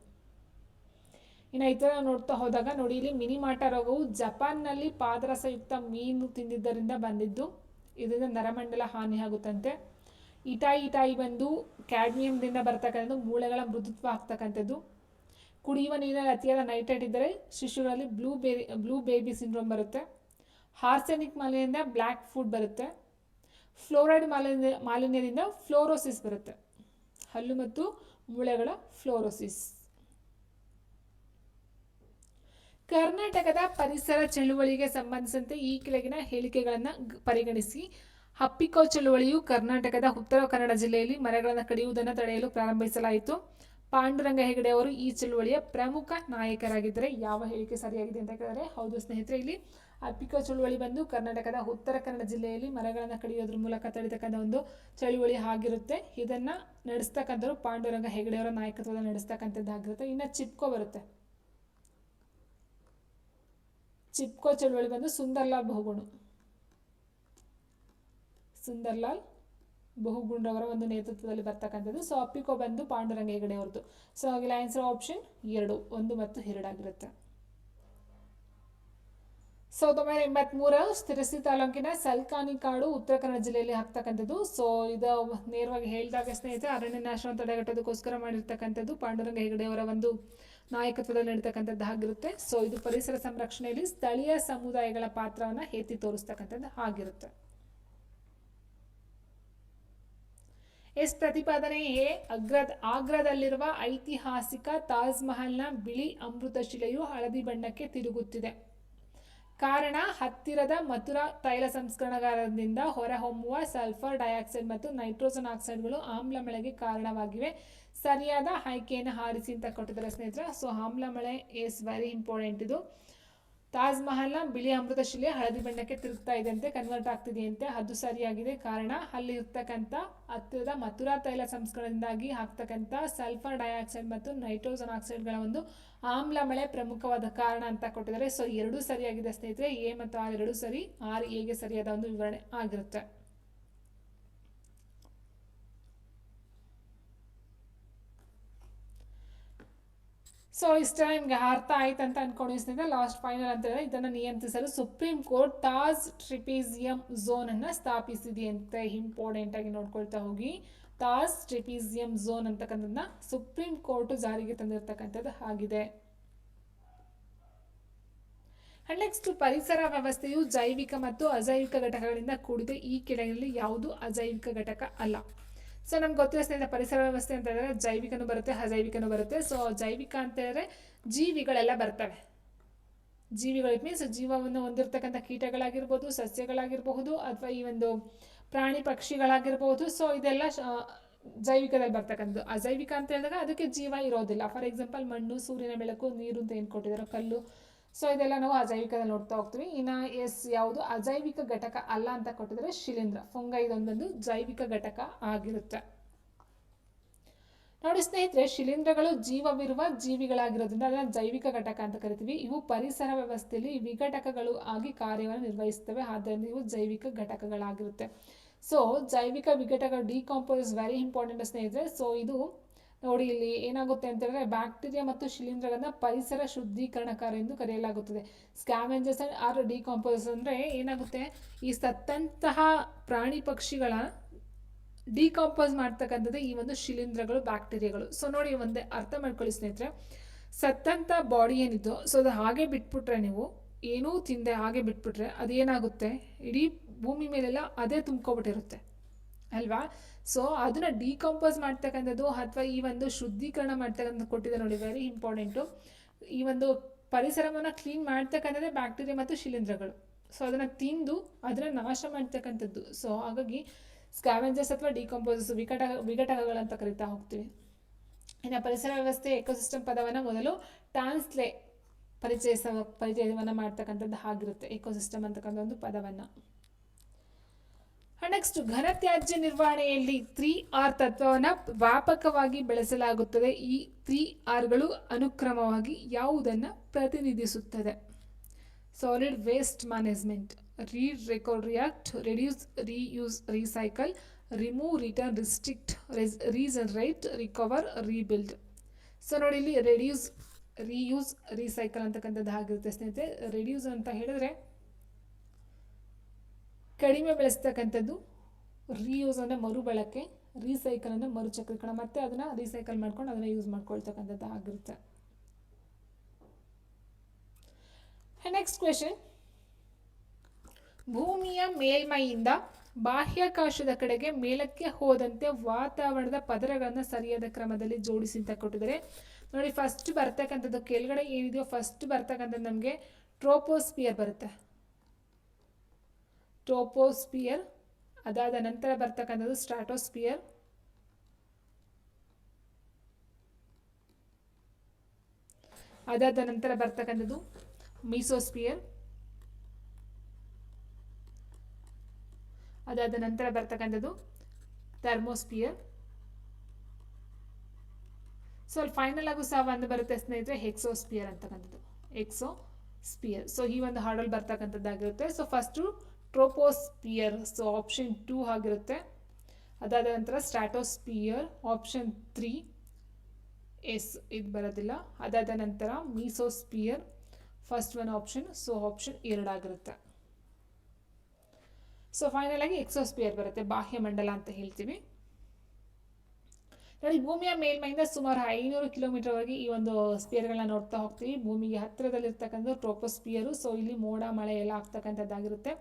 ಇನ್ನು ಈ ಥರ ನೋಡ್ತಾ ಹೋದಾಗ ನೋಡಿ, ಇಲ್ಲಿ ಮಿನಿಮಾಟ ರೋಗವು ಜಪಾನ್ನಲ್ಲಿ ಪಾದರಸಯುಕ್ತ ಮೀನು ತಿಂದಿದ್ದರಿಂದ ಬಂದಿದ್ದು. ಇದರಿಂದ ನರಮಂಡಲ ಹಾನಿಯಾಗುತ್ತಂತೆ. ಇಟಾಯಿ ಬಂದು ಕ್ಯಾಡ್ಮಿಯಂದಿಂದ ಬರ್ತಕ್ಕಂಥದ್ದು, ಮೂಳೆಗಳ ಮೃದುತ್ವ ಆಗ್ತಕ್ಕಂಥದ್ದು. ಕುಡಿಯುವ ನೀರಿನಲ್ಲಿ ಅತಿಯಾದ ನೈಟ್ರೇಟ್ ಇದ್ದರೆ ಶಿಶುಗಳಲ್ಲಿ ಬ್ಲೂ ಬೇಬಿ ಸಿಂಡ್ರೋಮ್ ಬರುತ್ತೆ. ಆರ್ಸೆನಿಕ್ ಮಾಲಿನ್ಯದಿಂದ ಬ್ಲ್ಯಾಕ್ ಫುಡ್ ಬರುತ್ತೆ. ಫ್ಲೋರೈಡ್ ಮಾಲಿನ್ಯದಿಂದ ಫ್ಲೋರೋಸಿಸ್ ಬರುತ್ತೆ, ಹಲ್ಲು ಮತ್ತು ಮೂಳೆಗಳ ಫ್ಲೋರೋಸಿಸ್. ಕರ್ನಾಟಕದ ಪರಿಸರ ಚಳುವಳಿಗೆ ಸಂಬಂಧಿಸಿದಂತೆ ಈ ಕೆಳಗಿನ ಹೇಳಿಕೆಗಳನ್ನು ಪರಿಗಣಿಸಿ. ಅಪ್ಪಿಕೋ ಚಳುವಳಿಯು ಕರ್ನಾಟಕದ ಉತ್ತರ ಕನ್ನಡ ಜಿಲ್ಲೆಯಲ್ಲಿ ಮರಗಳನ್ನು ಕಡಿಯುವುದನ್ನು ತಡೆಯಲು ಪ್ರಾರಂಭಿಸಲಾಯಿತು. ಪಾಂಡುರಂಗ ಹೆಗಡೆ ಅವರು ಈ ಚಳುವಳಿಯ ಪ್ರಮುಖ ನಾಯಕರಾಗಿದ್ದರೆ. ಯಾವ ಹೇಳಿಕೆ ಸರಿಯಾಗಿದೆ ಅಂತ ಕೇಳಿದರೆ ಹೌದು ಸ್ನೇಹಿತರೆ, ಇಲ್ಲಿ ಅಪ್ಪಿಕೋ ಚಳುವಳಿ ಬಂದು ಕರ್ನಾಟಕದ ಉತ್ತರ ಕನ್ನಡ ಜಿಲ್ಲೆಯಲ್ಲಿ ಮರಗಳನ್ನು ಕಡಿಯೋದ್ರ ಮೂಲಕ ತಡೆತಕ್ಕಂಥ ಒಂದು ಚಳುವಳಿ ಆಗಿರುತ್ತೆ. ಇದನ್ನ ನಡೆಸ್ತಕ್ಕಂಥವ್ರು ಪಾಂಡುರಂಗ ಹೆಗಡೆ ಅವರ ನಾಯಕತ್ವದಲ್ಲಿ ನಡೆಸ್ತಕ್ಕಂಥದ್ದಾಗಿರುತ್ತೆ. ಇನ್ನು ಚಿಪ್ಕೋ ಬರುತ್ತೆ. ಚಿಪ್ಕೋ ಚಳುವಳಿ ಬಂದು ಸುಂದರ್ಲಾಲ್ ಬಹುಗುಣರವರ ಒಂದು ನೇತೃತ್ವದಲ್ಲಿ ಬರ್ತಕ್ಕಂಥದ್ದು. ಸೊ ಅಪ್ಪಿಕೋ ಬಂದು ಪಾಂಡುರಂಗ ಹೆಗಡೆ ಅವ್ರದ್ದು. ಸೊ ಆಗಿಲ್ಲ ಆನ್ಸರ್ ಆಪ್ಷನ್ 2, 1 ಮತ್ತು 2 ಆಗಿರುತ್ತೆ. 1983 ಶಿರಸಿ ತಾಲೂಕಿನ ಸಲ್ಕಾನಿ ಕಾಡು ಉತ್ತರ ಕನ್ನಡ ಜಿಲ್ಲೆಯಲ್ಲಿ ಆಗ್ತಕ್ಕಂಥದ್ದು. ಸೊ ಇದು ನೇರವಾಗಿ ಹೇಳಿದಾಗ ಸ್ನೇಹಿತರೆ, ಅರಣ್ಯ ನಾಶವನ್ನು ತಡೆಗಟ್ಟೋದಕ್ಕೋಸ್ಕರ ಮಾಡಿರ್ತಕ್ಕಂಥದ್ದು ಪಾಂಡುರಂಗ ಹೆಗಡೆ ಅವರ ಒಂದು ನಾಯಕತ್ವದಲ್ಲಿ ನಡೀತಕ್ಕಂಥದ್ದು ಆಗಿರುತ್ತೆ. ಸೊ ಇದು ಪರಿಸರ ಸಂರಕ್ಷಣೆಯಲ್ಲಿ ಸ್ಥಳೀಯ ಸಮುದಾಯಗಳ ಪಾತ್ರವನ್ನು ಎತ್ತಿ ತೋರಿಸ್ತಕ್ಕಂಥದ್ದು ಆಗಿರುತ್ತೆ. ಪ್ರತಿಪಾದನೆ ಎ, ಆಗ್ರಾದಲ್ಲಿರುವ ಐತಿಹಾಸಿಕ ತಾಜ್ ಮಹಲ್ನ ಬಿಳಿ ಅಮೃತ ಶಿಲೆಯು ಹಳದಿ ಬಣ್ಣಕ್ಕೆ ತಿರುಗುತ್ತಿದೆ. ಕಾರಣ ಹತ್ತಿರದ ಮಥುರಾ ತೈಲ ಸಂಸ್ಕರಣಾಗಾರದಿಂದ ಹೊರಹೊಮ್ಮುವ ಸಲ್ಫರ್ ಡೈಆಕ್ಸೈಡ್ ಮತ್ತು ನೈಟ್ರೋಜನ್ ಆಕ್ಸೈಡ್ಗಳು ಆಮ್ಲ ಮಳೆಗೆ ಕಾರಣವಾಗಿವೆ. ಸರಿಯಾದ ಆಯ್ಕೆಯನ್ನು ಆರಿಸಿ ಅಂತ ಕೊಟ್ಟಿದ್ದಾರೆ ಸ್ನೇಹಿತರೆ. ಸೊ ಆಮ್ಲ ಮಳೆ ಇಸ್ ವೆರಿ ಇಂಪಾರ್ಟೆಂಟ್. ಇದು ತಾಜ್ ಮಹಲ್ನ ಬಿಳಿ ಅಮೃತ ಶಿಲೆ ಹಳದಿ ಬಣ್ಣಕ್ಕೆ ತಿರುಗ್ತಾ ಇದೆ ಅಂತೆ, ಕನ್ವರ್ಟ್ ಆಗ್ತಿದೆಯಂತೆ. ಅದು ಸರಿಯಾಗಿದೆ. ಕಾರಣ ಅಲ್ಲಿ ಇರ್ತಕ್ಕಂಥ ಹತ್ತಿರದ ಮಥುರಾ ತೈಲ ಸಂಸ್ಕರಣೆಯಿಂದಾಗಿ ಆಗ್ತಕ್ಕಂಥ ಸಲ್ಫರ್ ಡೈಆಕ್ಸೈಡ್ ಮತ್ತು ನೈಟ್ರೋಜನ್ ಆಕ್ಸೈಡ್ಗಳ ಒಂದು ಆಮ್ಲ ಮಳೆ ಪ್ರಮುಖವಾದ ಕಾರಣ ಅಂತ ಕೊಟ್ಟಿದ್ದಾರೆ. ಸೊ 2 ಸರಿಯಾಗಿದೆ ಸ್ನೇಹಿತರೆ, ಎ ಮತ್ತು ಆರ್ 2 ಸರಿ. ಆರ್ ಎಗೆ ಸರಿಯಾದ ಒಂದು ವಿವರಣೆ ಆಗಿರುತ್ತೆ. ಸೊ ಇಷ್ಟ ನಿಮ್ಗೆ ಅರ್ಥ ಆಯ್ತು ಅಂತ ಅನ್ಕೊಂಡಿದ್ದೀನಿ ಸ್ನೇಹಿತರೆ. ಲಾಸ್ಟ್ ಫೈನಲ್ ಅಂತ ಹೇಳಿದ್ರೆ, ಇದನ್ನು ನಿಯಂತ್ರಿಸಲು ಸುಪ್ರೀಂ ಕೋರ್ಟ್ ತಾಜ್ ಟ್ರಿಪೀಸಿಯಂ ಝೋನ್ ಅನ್ನು ಸ್ಥಾಪಿಸಿದೆಯಂತೆ. ಇಂಪಾರ್ಟೆಂಟ್ ಆಗಿ ನೋಡ್ಕೊಳ್ತಾ ಹೋಗಿ. ತಾಜ್ ಟ್ರಿಪೀಸಿಯಂ ಝೋನ್ ಅಂತಕ್ಕಂಥದ್ದನ್ನ ಸುಪ್ರೀಂ ಕೋರ್ಟ್ ಜಾರಿಗೆ ತಂದಿರತಕ್ಕಂಥದ್ದು ಆಗಿದೆ. ನೆಕ್ಸ್ಟ್, ಪರಿಸರ ವ್ಯವಸ್ಥೆಯು ಜೈವಿಕ ಮತ್ತು ಅಜೈವಿಕ ಘಟಕಗಳಿಂದ ಕೂಡಿದೆ. ಈ ಕೆಳಗಿನಲ್ಲಿ ಯಾವುದು ಅಜೈವಿಕ ಘಟಕ ಅಲ್ಲ? ಸೊ ನಮ್ಗೆ ಗೊತ್ತಿರೋ ಸ್ನೇಹಿತರೆ, ಪರಿಸರ ವ್ಯವಸ್ಥೆ ಅಂತ ಹೇಳಿದ್ರೆ ಜೈವಿಕನೂ ಬರುತ್ತೆ, ಅಜೈವಿಕನೂ ಬರುತ್ತೆ. ಸೊ ಜೈವಿಕ ಅಂತ ಹೇಳಿದ್ರೆ ಜೀವಿಗಳೆಲ್ಲ ಬರ್ತವೆ. ಜೀವಿಗಳು ಇಟ್ ಮೀನ್ಸ್ ಜೀವವನ್ನು ಹೊಂದಿರತಕ್ಕಂಥ ಕೀಟಗಳಾಗಿರ್ಬೋದು, ಸಸ್ಯಗಳಾಗಿರಬಹುದು, ಅಥವಾ ಈ ಒಂದು ಪ್ರಾಣಿ ಪಕ್ಷಿಗಳಾಗಿರ್ಬೋದು. ಸೊ ಇದೆಲ್ಲ ಜೈವಿಕದಲ್ಲಿ ಬರ್ತಕ್ಕಂಥದ್ದು. ಅಜೈವಿಕ ಅಂತ ಹೇಳಿದಾಗ ಅದಕ್ಕೆ ಜೀವ ಇರೋದಿಲ್ಲ. ಫಾರ್ ಎಕ್ಸಾಂಪಲ್ ಮಣ್ಣು, ಸೂರ್ಯನ ಬೆಳಕು, ನೀರು ಅಂತ ಏನು ಕೊಟ್ಟಿದ್ದಾರೋ, ಕಲ್ಲು. ಸೊ ಇದೆಲ್ಲ ನಾವು ಅಜೈವಿಕದಲ್ಲಿ ನೋಡ್ತಾ ಹೋಗ್ತೀವಿ. ಇನ್ನು ಯಾವುದು ಅಜೈವಿಕ ಘಟಕ ಅಲ್ಲ ಅಂತ ಕೊಟ್ಟಿದ್ರೆ ಶಿಲೀಂಧ್ರ, ಫಂಗೈ. ಇದೊಂದೊಂದು ಜೈವಿಕ ಘಟಕ ಆಗಿರುತ್ತೆ. ನೋಡಿ ಸ್ನೇಹಿತರೆ, ಶಿಲೀಂಧ್ರಗಳು ಜೀವವಿರುವ ಜೀವಿಗಳಾಗಿರೋದ್ರಿಂದ ಅದನ್ನ ಜೈವಿಕ ಘಟಕ ಅಂತ ಕರಿತೀವಿ. ಇವು ಪರಿಸರ ವ್ಯವಸ್ಥೆಯಲ್ಲಿ ವಿಘಟಕಗಳು ಆಗಿ ಕಾರ್ಯವನ್ನು ನಿರ್ವಹಿಸುತ್ತವೆ. ಆದ್ದರಿಂದ ಇವು ಜೈವಿಕ ಘಟಕಗಳಾಗಿರುತ್ತೆ. ಸೊ ಜೈವಿಕ ವಿಘಟಕಗಳು ಡಿಕಾಂಪೋಸ್ ವೆರಿ ಇಂಪಾರ್ಟೆಂಟ್ ಸ್ನೇಹಿತರೆ. ಸೊ ಇದು ನೋಡಿ, ಇಲ್ಲಿ ಏನಾಗುತ್ತೆ ಅಂತ ಹೇಳಿದ್ರೆ, ಬ್ಯಾಕ್ಟೀರಿಯಾ ಮತ್ತು ಶಿಲೀಂಧ್ರಗಳನ್ನ ಪರಿಸರ ಶುದ್ಧೀಕರಣಕಾರ ಎಂದು ಕರೆಯಲಾಗುತ್ತದೆ. ಸ್ಕ್ಯಾವೆಂಜರ್ಸ್ ಆರ್ ಡಿಕಾಂಪೋಸರ್ಸ್ ಅಂದರೆ ಏನಾಗುತ್ತೆ, ಈ ಸತ್ತಂತಹ ಪ್ರಾಣಿ ಪಕ್ಷಿಗಳ ಡಿಕಾಂಪೋಸ್ ಮಾಡ್ತಕ್ಕಂಥದ್ದು ಈ ಒಂದು ಶಿಲೀಂಧ್ರಗಳು, ಬ್ಯಾಕ್ಟೀರಿಯಾಗಳು. ಸೊ ನೋಡಿ, ಒಂದೇ ಅರ್ಥ ಮಾಡ್ಕೊಳ್ಳಿ ಸ್ನೇಹಿತರೆ, ಸತ್ತಂಥ ಬಾಡಿ ಏನಿತ್ತು, ಸೊ ಅದು ಹಾಗೆ ಬಿಟ್ಬಿಟ್ರೆ, ನೀವು ಏನೂ ತಿಂದೆ ಹಾಗೆ ಬಿಟ್ಬಿಟ್ರೆ ಅದೇನಾಗುತ್ತೆ, ಇಡೀ ಭೂಮಿ ಮೇಲೆಲ್ಲ ಅದೇ ತುಂಬ್ಕೊಬಿಟ್ಟಿರುತ್ತೆ ಅಲ್ವಾ. ಸೊ ಅದನ್ನ ಡಿಕಂಪೋಸ್ ಮಾಡ್ತಕ್ಕಂಥದ್ದು ಅಥವಾ ಈ ಒಂದು ಶುದ್ಧೀಕರಣ ಮಾಡ್ತಕ್ಕಂಥದ್ದು ಕೊಟ್ಟಿದೆ ನೋಡಿ, ವೆರಿ ಇಂಪಾರ್ಟೆಂಟು. ಈ ಒಂದು ಪರಿಸರವನ್ನು ಕ್ಲೀನ್ ಮಾಡ್ತಕ್ಕಂಥದ್ದೇ ಬ್ಯಾಕ್ಟೀರಿಯಾ ಮತ್ತು ಶಿಲೀಂಧ್ರಗಳು. ಸೊ ಅದನ್ನು ತಿಂದು ಅದನ್ನು ನಾಶ ಮಾಡ್ತಕ್ಕಂಥದ್ದು. ಸೊ ಹಾಗಾಗಿ ಸ್ಕ್ಯಾವೆಂಜರ್ಸ್ ಅಥವಾ ಡಿಕಂಪೋಸರ್ಸ್ ವಿಘಟಕಗಳಂತ ಕರಿತಾ ಹೋಗ್ತೀವಿ. ಇನ್ನು ಪರಿಸರ ವ್ಯವಸ್ಥೆ ಎಕೋಸಿಸ್ಟಮ್ ಪದವನ್ನು ಮೊದಲು ಟಾನ್ಸ್ಲೆ ಪರಿಚಯವನ್ನು ಮಾಡ್ತಕ್ಕಂಥದ್ದು ಆಗಿರುತ್ತೆ, ಎಕೋಸಿಸ್ಟಮ್ ಅಂತಕ್ಕಂಥ ಒಂದು ಪದವನ್ನು. ನೆಕ್ಸ್ಟ್, ಘನತ್ಯಾಜ್ಯ ನಿರ್ವಹಣೆಯಲ್ಲಿ 3R ತತ್ವವನ್ನು ವ್ಯಾಪಕವಾಗಿ ಬೆಳೆಸಲಾಗುತ್ತದೆ. ಈ 3Rಗಳು ಅನುಕ್ರಮವಾಗಿ ಯಾವುದನ್ನು ಪ್ರತಿನಿಧಿಸುತ್ತದೆ? Solid waste management, read, record, react, reduce, reuse, recycle, remove, return, restrict, regenerate, recover, rebuild. So ನೋಡಿ, ಇಲ್ಲಿ ರೆಡ್ಯೂಸ್ ರೀಯೂಸ್ ರೀಸೈಕಲ್ ಅಂತಕ್ಕಂಥದ್ದು ಆಗಿರುತ್ತೆ ಸ್ನೇಹಿತರೆ. ರಿಡ್ಯೂಸ್ ಅಂತ ಹೇಳಿದ್ರೆ ಕಡಿಮೆ ಬೆಳೆಸ್ತಕ್ಕಂಥದ್ದು, ರೀಯೂಸ್ ಅಂದರೆ ಮರುಬಳಕೆ, ರೀಸೈಕಲ್ ಅಂದರೆ ಮರುಚಕ್ರೀಕರಣ, ಮತ್ತೆ ಅದನ್ನು ರೀಸೈಕಲ್ ಮಾಡ್ಕೊಂಡು ಅದನ್ನು ಯೂಸ್ ಮಾಡ್ಕೊಳ್ತಕ್ಕಂಥದ್ದು ಆಗಿರುತ್ತೆ. ನೆಕ್ಸ್ಟ್ ಕ್ವೆಶನ್, ಭೂಮಿಯ ಮೇಲ್ಮೈಯಿಂದ ಬಾಹ್ಯಾಕಾಶದ ಕಡೆಗೆ ಮೇಲಕ್ಕೆ ಹೋದಂತೆ ವಾತಾವರಣದ ಪದರಗಳನ್ನು ಸರಿಯಾದ ಕ್ರಮದಲ್ಲಿ ಜೋಡಿಸಿ ಅಂತ ಕೊಟ್ಟಿದ್ದಾರೆ. ನೋಡಿ, ಫಸ್ಟ್ ಬರ್ತಕ್ಕಂಥದ್ದು ಕೆಳಗಡೆ ಏನಿದೆಯೋ ಫಸ್ಟ್ ಬರ್ತಕ್ಕಂಥದ್ದು ನಮಗೆ ಟ್ರೋಪೋಸ್ಪಿಯರ್ ಬರುತ್ತೆ, ಟ್ರೋಪೋಸ್ಪಿಯರ್. ಅದಾದ ನಂತರ ಬರ್ತಕ್ಕಂಥದ್ದು ಸ್ಟ್ರಾಟೋಸ್ಪಿಯರ್, ಅದಾದ ನಂತರ ಬರ್ತಕ್ಕಂಥದ್ದು ಮೀಸೋಸ್ಪಿಯರ್, ಅದಾದ ನಂತರ ಬರ್ತಕ್ಕಂಥದ್ದು ಥರ್ಮೋಸ್ಪಿಯರ್. ಸೊ ಅಲ್ಲಿ ಫೈನಲ್ ಆಗು ಸಹ ಒಂದು ಬರುತ್ತೆ ಸ್ನೇಹಿತರೆ, ಹೆಕ್ಸೋಸ್ಪಿಯರ್ ಅಂತಕ್ಕಂಥದ್ದು, ಎಕ್ಸೋಸ್ಪಿಯರ್. ಸೊ ಈ ಒಂದು ಹಾಡಲ್ಲಿ ಬರ್ತಕ್ಕಂಥದ್ದಾಗಿರುತ್ತೆ. So first troposphere, so option 2 ಆಗಿರುತ್ತೆ. ಅದಾದ ನಂತರ ಸ್ಟ್ರಾಟೋಸ್ಪಿಯರ್, ಆಪ್ಷನ್ 3 ಎಸ್, ಇದು ಬರೋದಿಲ್ಲ. ಅದಾದ ನಂತರ mesosphere, first one option, so option 2 ಆಗಿರುತ್ತೆ. ಸೊ ಫೈನಲ್ ಆಗಿ ಎಕ್ಸೋಸ್ಪಿಯರ್ ಬರುತ್ತೆ, ಬಾಹ್ಯ ಮಂಡಲ ಅಂತ ಹೇಳ್ತೀವಿ. ನೋಡಿ, ಭೂಮಿಯ ಮೇಲ್ಮೈಯಿಂದ ಸುಮಾರು 500 ಕಿಲೋಮೀಟರ್ವರೆಗೆ ಈ ಒಂದು ಸ್ಪಿಯರ್ಗಳನ್ನ ನೋಡ್ತಾ ಹೋಗ್ತೀವಿ. ಭೂಮಿಗೆ ಹತ್ತಿರದಲ್ಲಿರ್ತಕ್ಕಂಥ ಟ್ರೋಪೋಸ್ಪಿಯರು, ಸೊ ಇಲ್ಲಿ ಮೋಡ ಮಳೆ ಎಲ್ಲ ಆಗ್ತಕ್ಕಂಥದ್ದಾಗಿರುತ್ತೆ.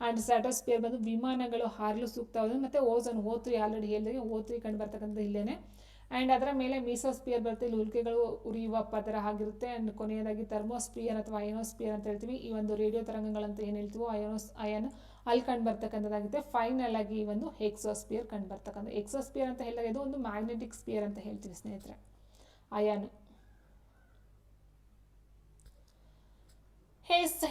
ಆ್ಯಂಡ್ ಸ್ಟ್ರಾಟೋಸ್ಪಿಯರ್ ಬಂದು ವಿಮಾನಗಳು ಹಾರಲು ಸೂಕ್ತವಾದ, ಮತ್ತು ಓಝೋನ್ O3 ಆಲ್ರೆಡಿ ಹೇಳಿದಾಗ O3 ಕಂಡು ಬರ್ತಕ್ಕಂಥ ಇಲ್ಲೇನೆ. ಆ್ಯಂಡ್ ಅದರ ಮೇಲೆ ಮೀಸೋಸ್ಪಿಯರ್ ಬರುತ್ತೆ, ಇಲ್ಲಿ ಉಲ್ಕೆಗಳು ಉರಿಯುವ ಪದರ ಆಗಿರುತ್ತೆ. ಆ್ಯಂಡ್ ಕೊನೆಯದಾಗಿ ಥರ್ಮೋಸ್ಪಿಯರ್ ಅಥವಾ ಅಯೋನೋಸ್ಪಿಯರ್ ಅಂತ ಹೇಳ್ತೀವಿ. ಈ ಒಂದು ರೇಡಿಯೋ ತರಂಗಗಳಂತ ಏನು ಹೇಳ್ತೀವೋ ಅಯನ್ ಅಲ್ಲಿ ಕಂಡು ಬರ್ತಕ್ಕಂಥದ್ದಾಗುತ್ತೆ. ಫೈನಲ್ ಆಗಿ ಈ ಒಂದು ಎಕ್ಸೋಸ್ಪಿಯರ್ ಕಂಡು ಬರ್ತಕ್ಕಂಥ. ಎಕ್ಸೋಸ್ಪಿಯರ್ ಅಂತ ಹೇಳಿದಾಗ ಇದು ಒಂದು ಮ್ಯಾಗ್ನೆಟಿಕ್ ಸ್ಪಿಯರ್ ಅಂತ ಹೇಳ್ತೀವಿ ಸ್ನೇಹಿತರೆ, ಅಯಾನ್.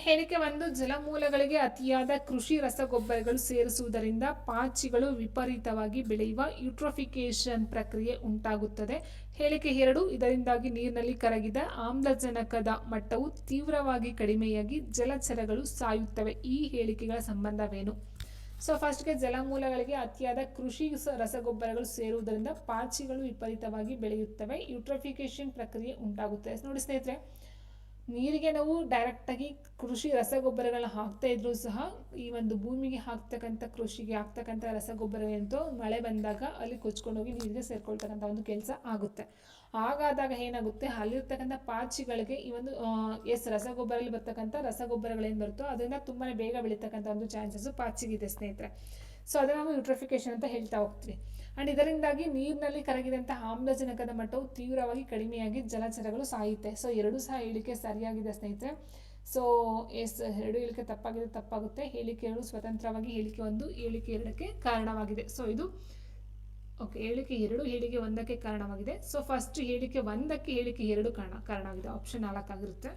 ಹೇಳಿಕೆ ಒಂದು, ಜಲಮೂಲಗಳಿಗೆ ಅತಿಯಾದ ಕೃಷಿ ರಸಗೊಬ್ಬರಗಳು ಸೇರಿಸುವುದರಿಂದ ಪಾಚಿಗಳು ವಿಪರೀತವಾಗಿ ಬೆಳೆಯುವ ಯೂಟ್ರೋಫಿಕೇಶನ್ ಪ್ರಕ್ರಿಯೆ ಉಂಟಾಗುತ್ತದೆ. ಹೇಳಿಕೆ 2, ಇದರಿಂದಾಗಿ ನೀರಿನಲ್ಲಿ ಕರಗಿದ ಆಮ್ಲಜನಕದ ಮಟ್ಟವು ತೀವ್ರವಾಗಿ ಕಡಿಮೆಯಾಗಿ ಜಲಚರಗಳು ಸಾಯುತ್ತವೆ. ಈ ಹೇಳಿಕೆಗಳ ಸಂಬಂಧವೇನು? ಸೊ ಫಸ್ಟ್ಗೆ, ಜಲಮೂಲಗಳಿಗೆ ಅತಿಯಾದ ಕೃಷಿ ರಸಗೊಬ್ಬರಗಳು ಸೇರುವುದರಿಂದ ಪಾಚಿಗಳು ವಿಪರೀತವಾಗಿ ಬೆಳೆಯುತ್ತವೆ, ಯೂಟ್ರೋಫಿಕೇಶನ್ ಪ್ರಕ್ರಿಯೆ ಉಂಟಾಗುತ್ತದೆ. ನೋಡಿ ಸ್ನೇಹಿತರೆ, ನೀರಿಗೆ ನಾವು ಡೈರೆಕ್ಟಾಗಿ ಕೃಷಿ ರಸಗೊಬ್ಬರಗಳನ್ನ ಹಾಕ್ತಾ ಇದ್ರೂ ಸಹ ಈ ಒಂದು ಭೂಮಿಗೆ ಹಾಕ್ತಕ್ಕಂಥ ಕೃಷಿಗೆ ಹಾಕ್ತಕ್ಕಂಥ ರಸಗೊಬ್ಬರ ಏನಂತೋ ಮಳೆ ಬಂದಾಗ ಅಲ್ಲಿ ಕೊಚ್ಕೊಂಡೋಗಿ ನೀರಿಗೆ ಸೇರ್ಕೊಳ್ತಕ್ಕಂಥ ಒಂದು ಕೆಲಸ ಆಗುತ್ತೆ. ಹಾಗಾದಾಗ ಏನಾಗುತ್ತೆ, ಅಲ್ಲಿರ್ತಕ್ಕಂಥ ಪಾಚಿಗಳಿಗೆ ಈ ಒಂದು ರಸಗೊಬ್ಬರಲ್ಲಿ ಬರ್ತಕ್ಕಂಥ ರಸಗೊಬ್ಬರಗಳೇನು ಬರುತ್ತೋ ಅದರಿಂದ ತುಂಬಾ ಬೇಗ ಬೆಳೀತಕ್ಕಂಥ ಒಂದು ಚಾನ್ಸಸ್ಸು ಪಾಚಿಗಿದೆ ಸ್ನೇಹಿತರೆ. ಸೊ ಅದನ್ನು ನಾವು ಯೂಟ್ರೋಫಿಕೇಶನ್ ಅಂತ ಹೇಳ್ತಾ ಹೋಗ್ತೀವಿ. ಆ್ಯಂಡ್ ಇದರಿಂದಾಗಿ ನೀರಿನಲ್ಲಿ ಕರಗಿದಂತಹ ಆಮ್ಲಜನಕದ ಮಟ್ಟವು ತೀವ್ರವಾಗಿ ಕಡಿಮೆಯಾಗಿ ಜಲಚರಗಳು ಸಾಯುತ್ತೆ. ಸೊ ಎರಡೂ ಸಹ ಹೇಳಿಕೆ ಸರಿಯಾಗಿದೆ ಸ್ನೇಹಿತರೆ. ಸೊ ಎರಡು ಹೇಳಿಕೆ ತಪ್ಪಾಗುತ್ತೆ. ಹೇಳಿಕೆ 2 ಸ್ವತಂತ್ರವಾಗಿ ಹೇಳಿಕೆ 1 ಹೇಳಿಕೆ 2ಕ್ಕೆ ಕಾರಣವಾಗಿದೆ. ಸೊ ಇದು ಓಕೆ, ಹೇಳಿಕೆ 2 ಹೇಳಿಕೆ 1ಕ್ಕೆ ಕಾರಣವಾಗಿದೆ. ಸೊ ಫಸ್ಟ್ ಹೇಳಿಕೆ 1ಕ್ಕೆ ಹೇಳಿಕೆ 2 ಕಾರಣವಾಗಿದೆ, ಆಪ್ಷನ್ 4 ಆಗಿರುತ್ತೆ.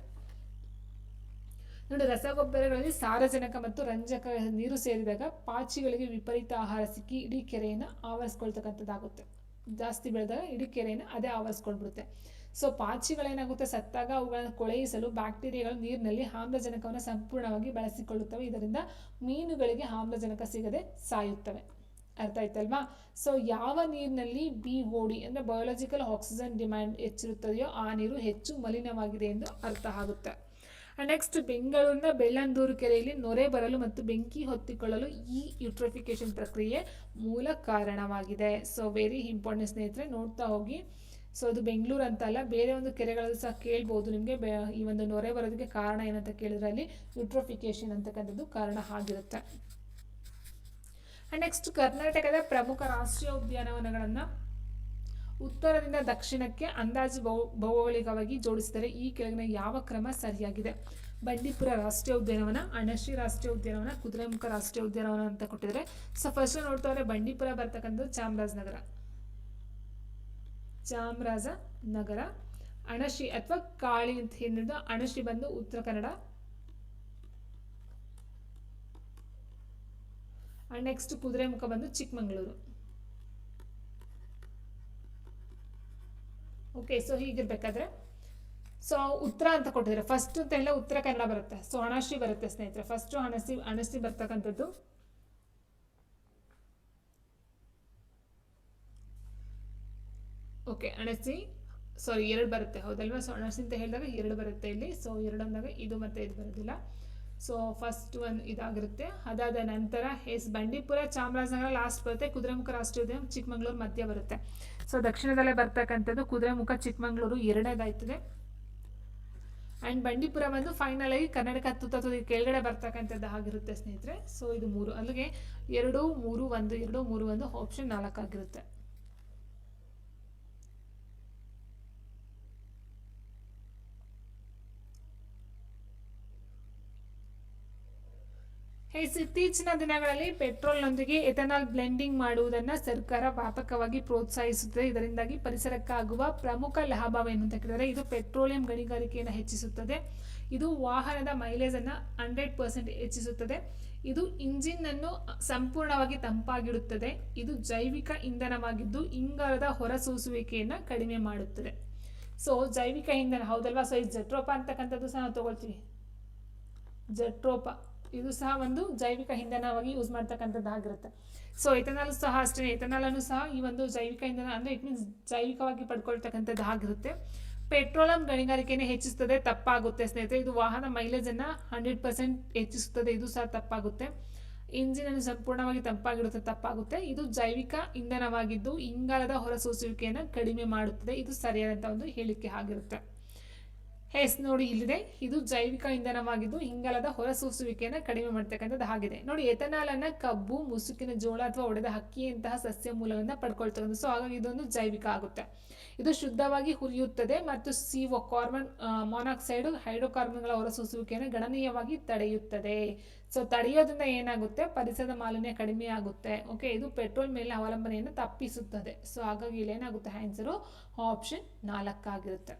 ನೋಡಿ, ರಸಗೊಬ್ಬರಗಳಲ್ಲಿ ಸಾರಜನಕ ಮತ್ತು ರಂಜಕ ನೀರು ಸೇರಿದಾಗ ಪಾಚಿಗಳಿಗೆ ವಿಪರೀತ ಆಹಾರ ಸಿಕ್ಕಿ ಇಡೀ ಕೆರೆಯನ್ನು ಆವರಿಸ್ಕೊಳ್ತಕ್ಕಂಥದ್ದಾಗುತ್ತೆ. ಜಾಸ್ತಿ ಬೆಳೆದಾಗ ಇಡೀ ಕೆರೆಯನ್ನು ಅದೇ ಆವರಿಸ್ಕೊಂಡ್ಬಿಡುತ್ತೆ. ಸೊ ಪಾಚಿಗಳೇನಾಗುತ್ತೆ, ಸತ್ತಾಗ ಅವುಗಳನ್ನು ಕೊಳೆಯಿಸಲು ಬ್ಯಾಕ್ಟೀರಿಯಾಗಳು ನೀರಿನಲ್ಲಿ ಆಮ್ಲಜನಕವನ್ನು ಸಂಪೂರ್ಣವಾಗಿ ಬಳಸಿಕೊಳ್ಳುತ್ತವೆ. ಇದರಿಂದ ಮೀನುಗಳಿಗೆ ಆಮ್ಲಜನಕ ಸಿಗದೆ ಸಾಯುತ್ತವೆ. ಅರ್ಥ ಆಯ್ತಲ್ವಾ? ಸೊ ಯಾವ ನೀರಿನಲ್ಲಿ BOD ಅಂದರೆ ಬಯೋಲಾಜಿಕಲ್ ಆಕ್ಸಿಜನ್ ಡಿಮ್ಯಾಂಡ್ ಹೆಚ್ಚಿರುತ್ತದೆಯೋ ಆ ನೀರು ಹೆಚ್ಚು ಮಲಿನವಾಗಿದೆ ಎಂದು ಅರ್ಥ ಆಗುತ್ತೆ. ನೆಕ್ಸ್ಟ್, ಬೆಂಗಳೂರಿನ ಬೆಳ್ಳಂದೂರು ಕೆರೆಯಲ್ಲಿ ನೊರೆ ಬರಲು ಮತ್ತು ಬೆಂಕಿ ಹೊತ್ತಿಕೊಳ್ಳಲು ಈ ಯೂಟ್ರೋಫಿಕೇಶನ್ ಪ್ರಕ್ರಿಯೆ ಮೂಲ ಕಾರಣವಾಗಿದೆ. ಸೊ ವೆರಿ ಇಂಪಾರ್ಟೆಂಟ್ ಸ್ನೇಹಿತರೆ, ನೋಡ್ತಾ ಹೋಗಿ. ಸೊ ಅದು ಬೆಂಗಳೂರು ಅಂತ ಅಲ್ಲ, ಬೇರೆ ಒಂದು ಕೆರೆಗಳಲ್ಲೂ ಸಹ ಕೇಳ್ಬೋದು ನಿಮಗೆ. ಈ ಒಂದು ನೊರೆ ಬರೋದಕ್ಕೆ ಕಾರಣ ಏನಂತ ಕೇಳಿದ್ರೆ ಅಲ್ಲಿ ಯೂಟ್ರೋಫಿಕೇಶನ್ ಅಂತಕ್ಕಂಥದ್ದು ಕಾರಣ ಆಗಿರುತ್ತೆ. ನೆಕ್ಸ್ಟ್, ಕರ್ನಾಟಕದ ಪ್ರಮುಖ ರಾಷ್ಟ್ರೀಯ ಉದ್ಯಾನವನಗಳನ್ನು ಉತ್ತರದಿಂದ ದಕ್ಷಿಣಕ್ಕೆ ಅಂದಾಜು ಭೌಗೋಳಿಕವಾಗಿ ಜೋಡಿಸಿದರೆ ಈ ಕೆಳಗಿನ ಯಾವ ಕ್ರಮ ಸರಿಯಾಗಿದೆ? ಬಂಡೀಪುರ ರಾಷ್ಟ್ರೀಯ ಉದ್ಯಾನವನ, ಅಣಶಿ ರಾಷ್ಟ್ರೀಯ ಉದ್ಯಾನವನ, ಕುದುರೆಮುಖ ರಾಷ್ಟ್ರೀಯ ಉದ್ಯಾನವನ ಅಂತ ಕೊಟ್ಟಿದ್ದಾರೆ. ಸೊ ಫಸ್ಟ್ ನೋಡ್ತಾ ಹೋದ್ರೆ ಬಂಡೀಪುರ ಬರ್ತಕ್ಕಂಥದ್ದು ಚಾಮರಾಜನಗರ. ಅಣಶಿ ಅಥವಾ ಕಾಳಿ ಅಂತ ಹೇಳಿದ್ದು, ಅಣಶಿ ಬಂದು ಉತ್ತರ ಕನ್ನಡ. ನೆಕ್ಸ್ಟ್ ಕುದುರೆಮುಖ ಬಂದು ಚಿಕ್ಕಮಗಳೂರು. ಓಕೆ, ಸೊ ಹೀಗಿರ್ಬೇಕಾದ್ರೆ ಸೊ ಉತ್ತರ ಅಂತ ಕೊಟ್ಟಿದ್ದಾರೆ. ಫಸ್ಟ್ ಅಂತ ಎಲ್ಲ ಉತ್ತರ ಕನ್ನಡ ಬರುತ್ತೆ. ಸೊ ಅಣಶಿ ಬರುತ್ತೆ ಸ್ನೇಹಿತರೆ. ಫಸ್ಟು ಅಣಶಿ ಬರ್ತಕ್ಕಂಥದ್ದು. ಓಕೆ, ಅಣಶಿ ಸಾರಿ 2 ಬರುತ್ತೆ, ಹೌದಲ್ವಾ? ಸೊ ನರ್ಸಿಂಗ್ ಅಂತ ಹೇಳಿದಾಗ 2 ಬರುತ್ತೆ ಇಲ್ಲಿ. ಸೊ 2 ಅಂದಾಗ ಇದು ಮತ್ತು ಇದು ಬರೋದಿಲ್ಲ. ಸೊ ಫಸ್ಟ್ ಒನ್ ಇದಾಗಿರುತ್ತೆ. ಅದಾದ ನಂತರ ಬಂಡೀಪುರ ಚಾಮರಾಜನಗರ ಲಾಸ್ಟ್ ಬರುತ್ತೆ. ಕುದುರೆಮುಖ ರಾಷ್ಟ್ರೀಯ ಉದ್ಯಾನ ಚಿಕ್ಕಮಗಳೂರು ಮಧ್ಯ ಬರುತ್ತೆ. ಸೊ ದಕ್ಷಿಣದಲ್ಲೇ ಬರ್ತಕ್ಕಂಥದ್ದು ಕುದುರೆಮುಖ ಚಿಕ್ಕಮಗಳೂರು ಎರಡನೇದಾಯ್ತದೆ. ಆ್ಯಂಡ್ ಬಂಡೀಪುರ ಬಂದು ಫೈನಲ್ ಆಗಿ ಕರ್ನಾಟಕ ತುತ್ತ ಕೆಳಗಡೆ ಬರ್ತಕ್ಕಂಥದ್ದು ಆಗಿರುತ್ತೆ ಸ್ನೇಹಿತರೆ. ಸೊ ಇದು 3, ಅಲ್ಲಿಗೆ 2 3 1 2 3 1 ಆಪ್ಷನ್ 4 ಆಗಿರುತ್ತೆ. ಇತ್ತೀಚಿನ ದಿನಗಳಲ್ಲಿ ಪೆಟ್ರೋಲ್ನೊಂದಿಗೆ ಎಥನಾಲ್ ಬ್ಲೆಂಡಿಂಗ್ ಮಾಡುವುದನ್ನು ಸರ್ಕಾರ ವ್ಯಾಪಕವಾಗಿ ಪ್ರೋತ್ಸಾಹಿಸುತ್ತದೆ. ಇದರಿಂದಾಗಿ ಪರಿಸರಕ್ಕಾಗುವ ಪ್ರಮುಖ ಲಾಭವೇನು ಅಂತ ಕೇಳಿದರೆ ಇದು ಪೆಟ್ರೋಲಿಯಂ ಗಣಿಗಾರಿಕೆಯನ್ನು ಹೆಚ್ಚಿಸುತ್ತದೆ. ಇದು ವಾಹನದ ಮೈಲೇಜನ್ನು 100% ಹೆಚ್ಚಿಸುತ್ತದೆ. ಇದು ಇಂಜಿನ್ನನ್ನು ಸಂಪೂರ್ಣವಾಗಿ ತಂಪಾಗಿಡುತ್ತದೆ. ಇದು ಜೈವಿಕ ಇಂಧನವಾಗಿದ್ದು ಇಂಗಾಲದ ಹೊರಸೂಸುವಿಕೆಯನ್ನು ಕಡಿಮೆ ಮಾಡುತ್ತದೆ. ಸೊ ಜೈವಿಕ ಇಂಧನ ಹೌದಲ್ವಾ? ಸೊ ಈ ಜೆಟ್ರೋಪ ಅಂತಕ್ಕಂಥದ್ದು ಸಹ ನಾವು ತಗೊಳ್ತೀವಿ. ಜೆಟ್ರೋಪ ಇದು ಸಹ ಒಂದು ಜೈವಿಕ ಇಂಧನವಾಗಿ ಯೂಸ್ ಮಾಡ್ತಕ್ಕಂಥದ್ದಾಗಿರುತ್ತೆ. ಸೊ ಎಥನಾಲ್ ಸಹ ಅಷ್ಟೇ, ಎಥನಾಲನ್ನು ಸಹ ಈ ಒಂದು ಜೈವಿಕ ಇಂಧನ ಅಂದರೆ ಇಟ್ ಮೀನ್ಸ್ ಜೈವಿಕವಾಗಿ ಪಡ್ಕೊಳ್ತಕ್ಕಂಥದ್ದು ಆಗಿರುತ್ತೆ. ಪೆಟ್ರೋಲಿಯಂ ಗಣಿಗಾರಿಕೆಯನ್ನು ಹೆಚ್ಚಿಸುತ್ತದೆ, ತಪ್ಪಾಗುತ್ತೆ ಸ್ನೇಹಿತರೆ. ಇದು ವಾಹನ ಮೈಲೇಜನ್ನು 100% ಹೆಚ್ಚಿಸುತ್ತದೆ, ಇದು ಸಹ ತಪ್ಪಾಗುತ್ತೆ. ಇಂಜಿನನ್ನು ಸಂಪೂರ್ಣವಾಗಿ ತಂಪಾಗಿಡುತ್ತೆ, ತಪ್ಪಾಗುತ್ತೆ. ಇದು ಜೈವಿಕ ಇಂಧನವಾಗಿದ್ದು ಇಂಗಾಲದ ಹೊರಸೂಸುವಿಕೆಯನ್ನು ಕಡಿಮೆ ಮಾಡುತ್ತದೆ, ಇದು ಸರಿಯಾದಂಥ ಒಂದು ಹೇಳಿಕೆ ಆಗಿರುತ್ತೆ. ನೋಡಿ ಇಲ್ಲಿದೆ, ಇದು ಜೈವಿಕ ಇಂಧನವಾಗಿದ್ದು ಇಂಗಾಲದ ಹೊರಸೂಸುವಿಕೆಯನ್ನು ಕಡಿಮೆ ಮಾಡ್ತಕ್ಕಂಥದ್ದು ಆಗಿದೆ. ನೋಡಿ ಎಥನಾಲನ್ನು ಕಬ್ಬು, ಮುಸುಕಿನ ಜೋಳ ಅಥವಾ ಒಡೆದ ಅಕ್ಕಿಯಂತಹ ಸಸ್ಯ ಮೂಲಗಳಿಂದ ಪಡ್ಕೊಳ್ತಕ್ಕಂಥ. ಸೊ ಹಾಗಾಗಿ ಇದೊಂದು ಜೈವಿಕ ಆಗುತ್ತೆ. ಇದು ಶುದ್ಧವಾಗಿ ಹುರಿಯುತ್ತದೆ ಮತ್ತು CO ಕಾರ್ಬನ್ ಮಾನಾಕ್ಸೈಡ್ ಹೈಡ್ರೋಕಾರ್ಬನ್ಗಳ ಹೊರಸೂಸುವಿಕೆಯನ್ನು ಗಣನೀಯವಾಗಿ ತಡೆಯುತ್ತದೆ. ಸೊ ತಡೆಯೋದ್ರಿಂದ ಏನಾಗುತ್ತೆ? ಪರಿಸರದ ಮಾಲಿನ್ಯ ಕಡಿಮೆ ಆಗುತ್ತೆ. ಓಕೆ, ಇದು ಪೆಟ್ರೋಲ್ ಮೇಲೆ ಅವಲಂಬನೆಯನ್ನು ತಪ್ಪಿಸುತ್ತದೆ. ಸೊ ಹಾಗಾಗಿ ಇಲ್ಲಿ ಏನಾಗುತ್ತೆ? ಆನ್ಸರು ಆಪ್ಷನ್ 4 ಆಗಿರುತ್ತೆ.